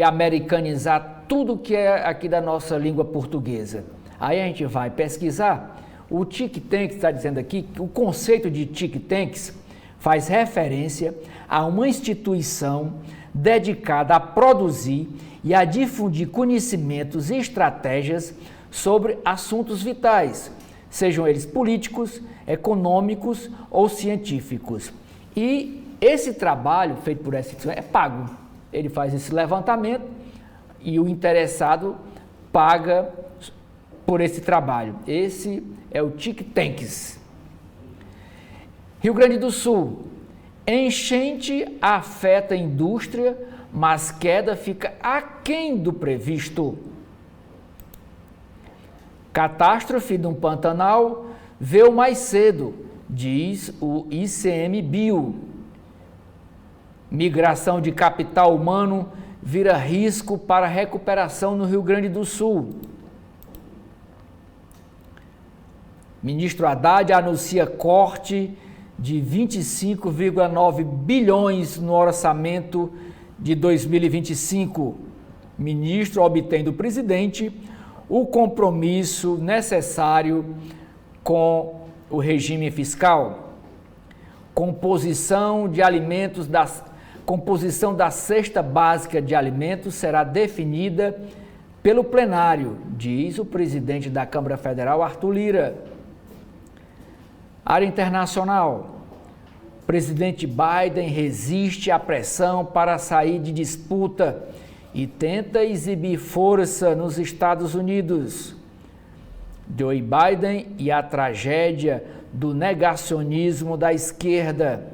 americanizar tudo que é aqui da nossa língua portuguesa. Aí a gente vai pesquisar. O think tank está dizendo aqui que o conceito de think tanks faz referência a uma instituição dedicada a produzir e a difundir conhecimentos e estratégias sobre assuntos vitais, sejam eles políticos, econômicos ou científicos. E esse trabalho feito por essa instituição é pago. Ele faz esse levantamento e o interessado paga por esse trabalho. Esse é o think tanks. Rio Grande do Sul. Enchente afeta a indústria, mas queda fica aquém do previsto. Catástrofe de um Pantanal veio mais cedo, diz o ICMBio. Migração de capital humano vira risco para a recuperação no Rio Grande do Sul. Ministro Haddad anuncia corte de 25,9 bilhões no orçamento de 2025. Ministro obtém do presidente o compromisso necessário com o regime fiscal. Composição da cesta básica de alimentos será definida pelo plenário, diz o presidente da Câmara Federal, Arthur Lira. Área internacional. Presidente Biden resiste à pressão para sair de disputa e tenta exibir força nos Estados Unidos. Joe Biden e a tragédia do negacionismo da esquerda.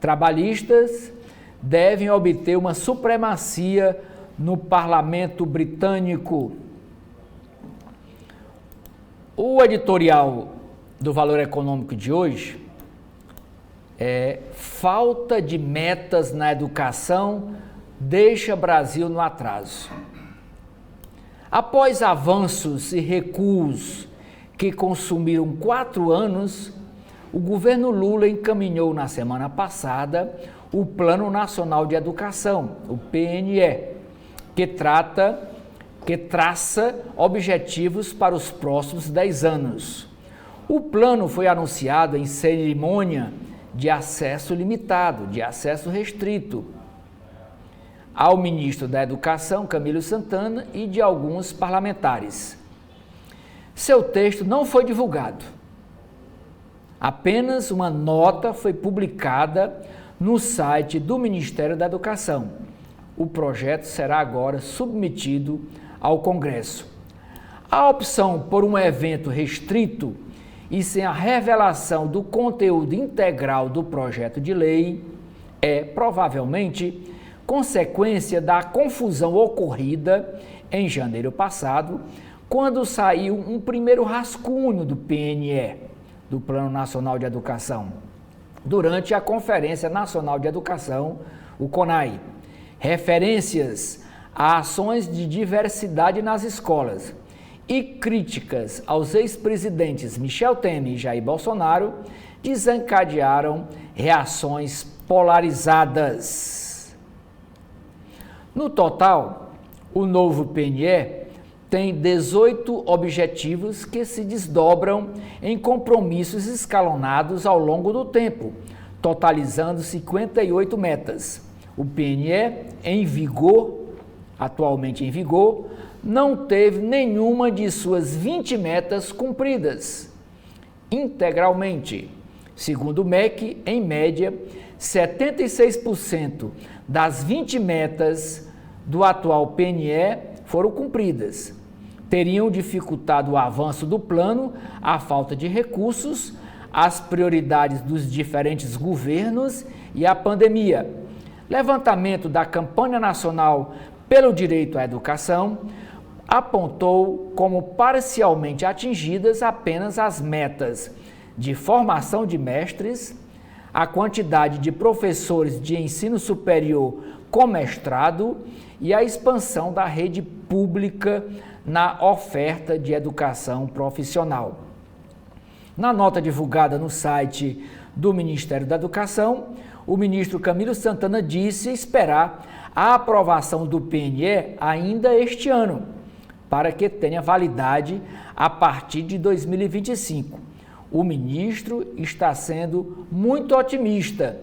Trabalhistas devem obter uma supremacia no parlamento britânico. O editorial do Valor Econômico de hoje é: falta de metas na educação deixa Brasil no atraso. Após avanços e recuos que consumiram 4 anos, o governo Lula encaminhou na semana passada o Plano Nacional de Educação, o PNE, que trata que traça objetivos para os próximos 10 anos. O plano foi anunciado em cerimônia de acesso limitado, de acesso restrito, ao ministro da Educação, Camilo Santana, e de alguns parlamentares. Seu texto não foi divulgado. Apenas uma nota foi publicada no site do Ministério da Educação. O projeto será agora submetido ao Congresso. A opção por um evento restrito e sem a revelação do conteúdo integral do projeto de lei é, provavelmente, consequência da confusão ocorrida em janeiro passado, quando saiu um primeiro rascunho do PNE, do Plano Nacional de Educação, durante a Conferência Nacional de Educação, o CONAI. Referências a ações de diversidade nas escolas e críticas aos ex-presidentes Michel Temer e Jair Bolsonaro desencadearam reações polarizadas. No total, o novo PNE tem 18 objetivos que se desdobram em compromissos escalonados ao longo do tempo, totalizando 58 metas. O PNE, atualmente em vigor, não teve nenhuma de suas 20 metas cumpridas integralmente. Segundo o MEC, em média, 76% das 20 metas do atual PNE foram cumpridas. Teriam dificultado o avanço do plano a falta de recursos, as prioridades dos diferentes governos e a pandemia. Levantamento da Campanha Nacional pelo Direito à Educação apontou como parcialmente atingidas apenas as metas de formação de mestres, a quantidade de professores de ensino superior com mestrado e a expansão da rede pública na oferta de educação profissional. Na nota divulgada no site do Ministério da Educação, o ministro Camilo Santana disse esperar a aprovação do PNE ainda este ano, para que tenha validade a partir de 2025. O ministro está sendo muito otimista,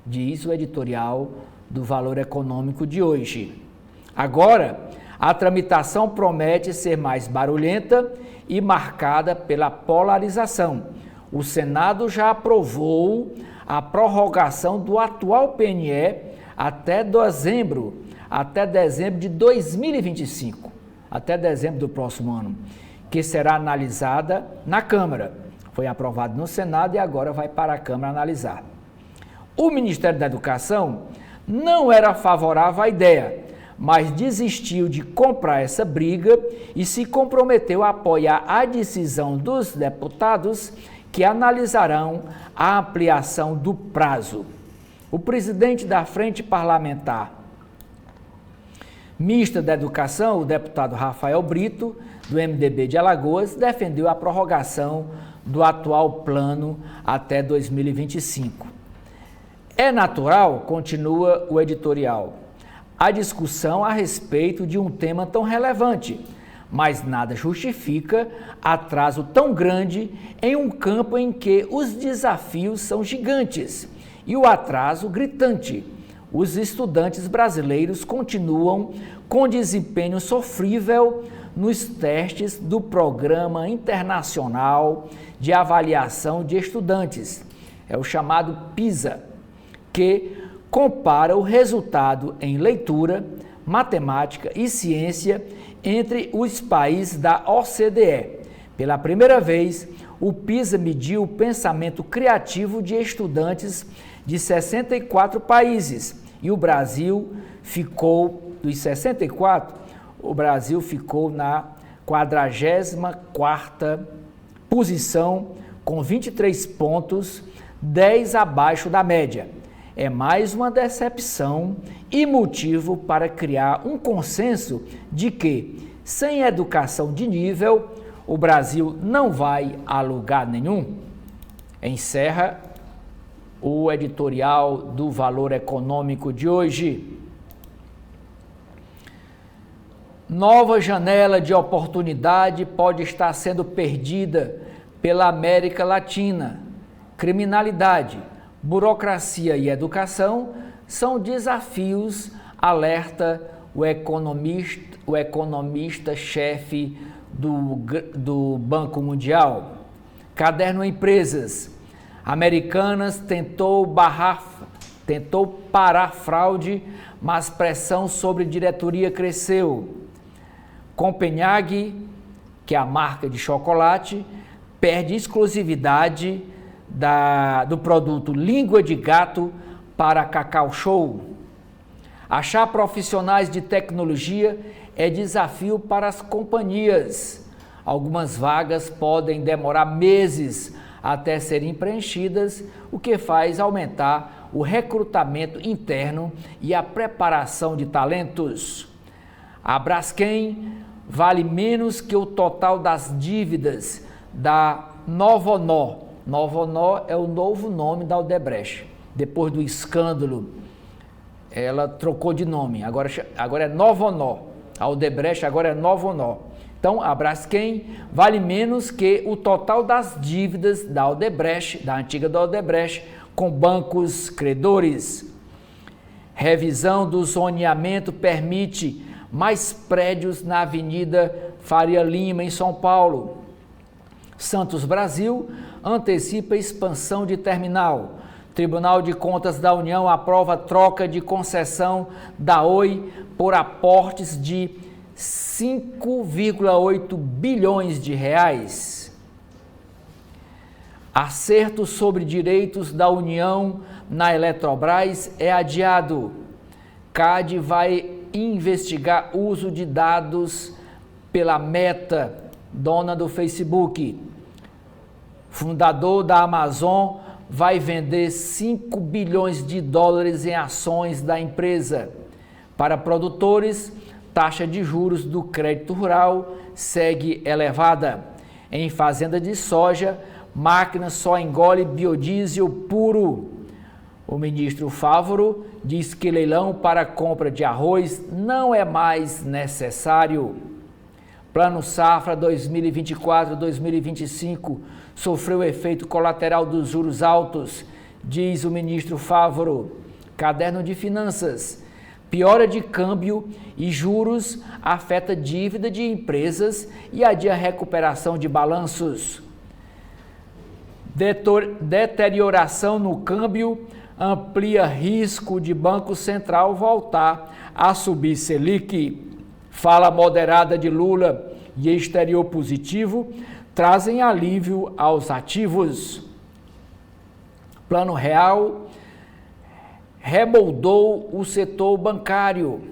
diz o editorial do Valor Econômico de hoje. Agora, a tramitação promete ser mais barulhenta e marcada pela polarização. O Senado já aprovou a prorrogação do atual PNE até dezembro de 2025, até dezembro do próximo ano, que será analisada na Câmara. Foi aprovado no Senado e agora vai para a Câmara analisar. O Ministério da Educação não era favorável à ideia, mas desistiu de comprar essa briga e se comprometeu a apoiar a decisão dos deputados que analisarão a ampliação do prazo. O presidente da Frente Parlamentar Mista da Educação, o deputado Rafael Brito, do MDB de Alagoas, defendeu a prorrogação do atual plano até 2025. É natural, continua o editorial, a discussão a respeito de um tema tão relevante, mas nada justifica atraso tão grande em um campo em que os desafios são gigantes e o atraso gritante. Os estudantes brasileiros continuam com desempenho sofrível nos testes do Programa Internacional de Avaliação de Estudantes, é o chamado PISA, que compara o resultado em leitura, matemática e ciência entre os países da OCDE. Pela primeira vez, o PISA mediu o pensamento criativo de estudantes de 64 países e o Brasil ficou, dos 64, o Brasil ficou na 44ª posição com 23 pontos, 10 abaixo da média. É mais uma decepção e motivo para criar um consenso de que, sem educação de nível, o Brasil não vai a lugar nenhum. Encerra o editorial do Valor Econômico de hoje. Nova janela de oportunidade pode estar sendo perdida pela América Latina. Criminalidade, burocracia e educação são desafios, alerta o economista-chefe do Banco Mundial. Caderno Empresas. Americanas tentou parar fraude, mas pressão sobre diretoria cresceu. Copenhague, que é a marca de chocolate, perde exclusividade do produto língua de gato para Cacau Show. Achar profissionais de tecnologia é desafio para as companhias. Algumas vagas podem demorar meses até serem preenchidas, o que faz aumentar o recrutamento interno e a preparação de talentos. A Braskem vale menos que o total das dívidas da Novonor. Novonor é o novo nome da Odebrecht. Depois do escândalo, ela trocou de nome, agora é Novonor. A Odebrecht agora é Novonor. Então, a Braskem vale menos que o total das dívidas da Odebrecht, da antiga da Odebrecht, com bancos credores. Revisão do zoneamento permite mais prédios na Avenida Faria Lima, em São Paulo. Santos Brasil antecipa expansão de terminal. Tribunal de Contas da União aprova troca de concessão da Oi por aportes de 5,8 bilhões de reais. Acerto sobre direitos da União na Eletrobras é adiado. CAD vai investigar uso de dados pela Meta, dona do Facebook. Fundador da Amazon vai vender 5 bilhões de dólares em ações da empresa. Para produtores, taxa de juros do crédito rural segue elevada. Em fazenda de soja, máquina só engole biodiesel puro. O ministro Fávoro diz que leilão para compra de arroz não é mais necessário. Plano Safra 2024-2025 sofreu efeito colateral dos juros altos, diz o ministro Fávoro. Caderno de Finanças. Piora de câmbio e juros afeta dívida de empresas e adia recuperação de balanços. Deterioração no câmbio amplia risco de Banco Central voltar a subir Selic. Fala moderada de Lula e exterior positivo trazem alívio aos ativos. Plano Real remoldou o setor bancário.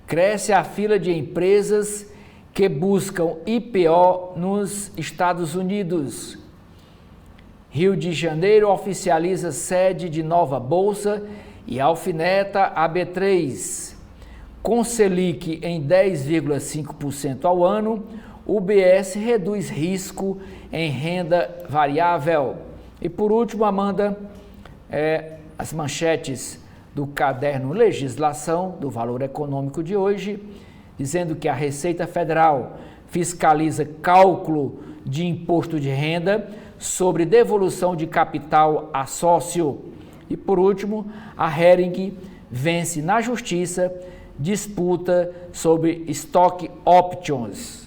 Cresce a fila de empresas que buscam IPO nos Estados Unidos. Rio de Janeiro oficializa sede de nova bolsa e alfineta a B3. Com Selic em 10,5% ao ano, o BS reduz risco em renda variável. E por último, Amanda, as manchetes do caderno Legislação do Valor Econômico de hoje, dizendo que a Receita Federal fiscaliza cálculo de imposto de renda sobre devolução de capital a sócio. E por último, a Hering vence na Justiça disputa sobre stock options.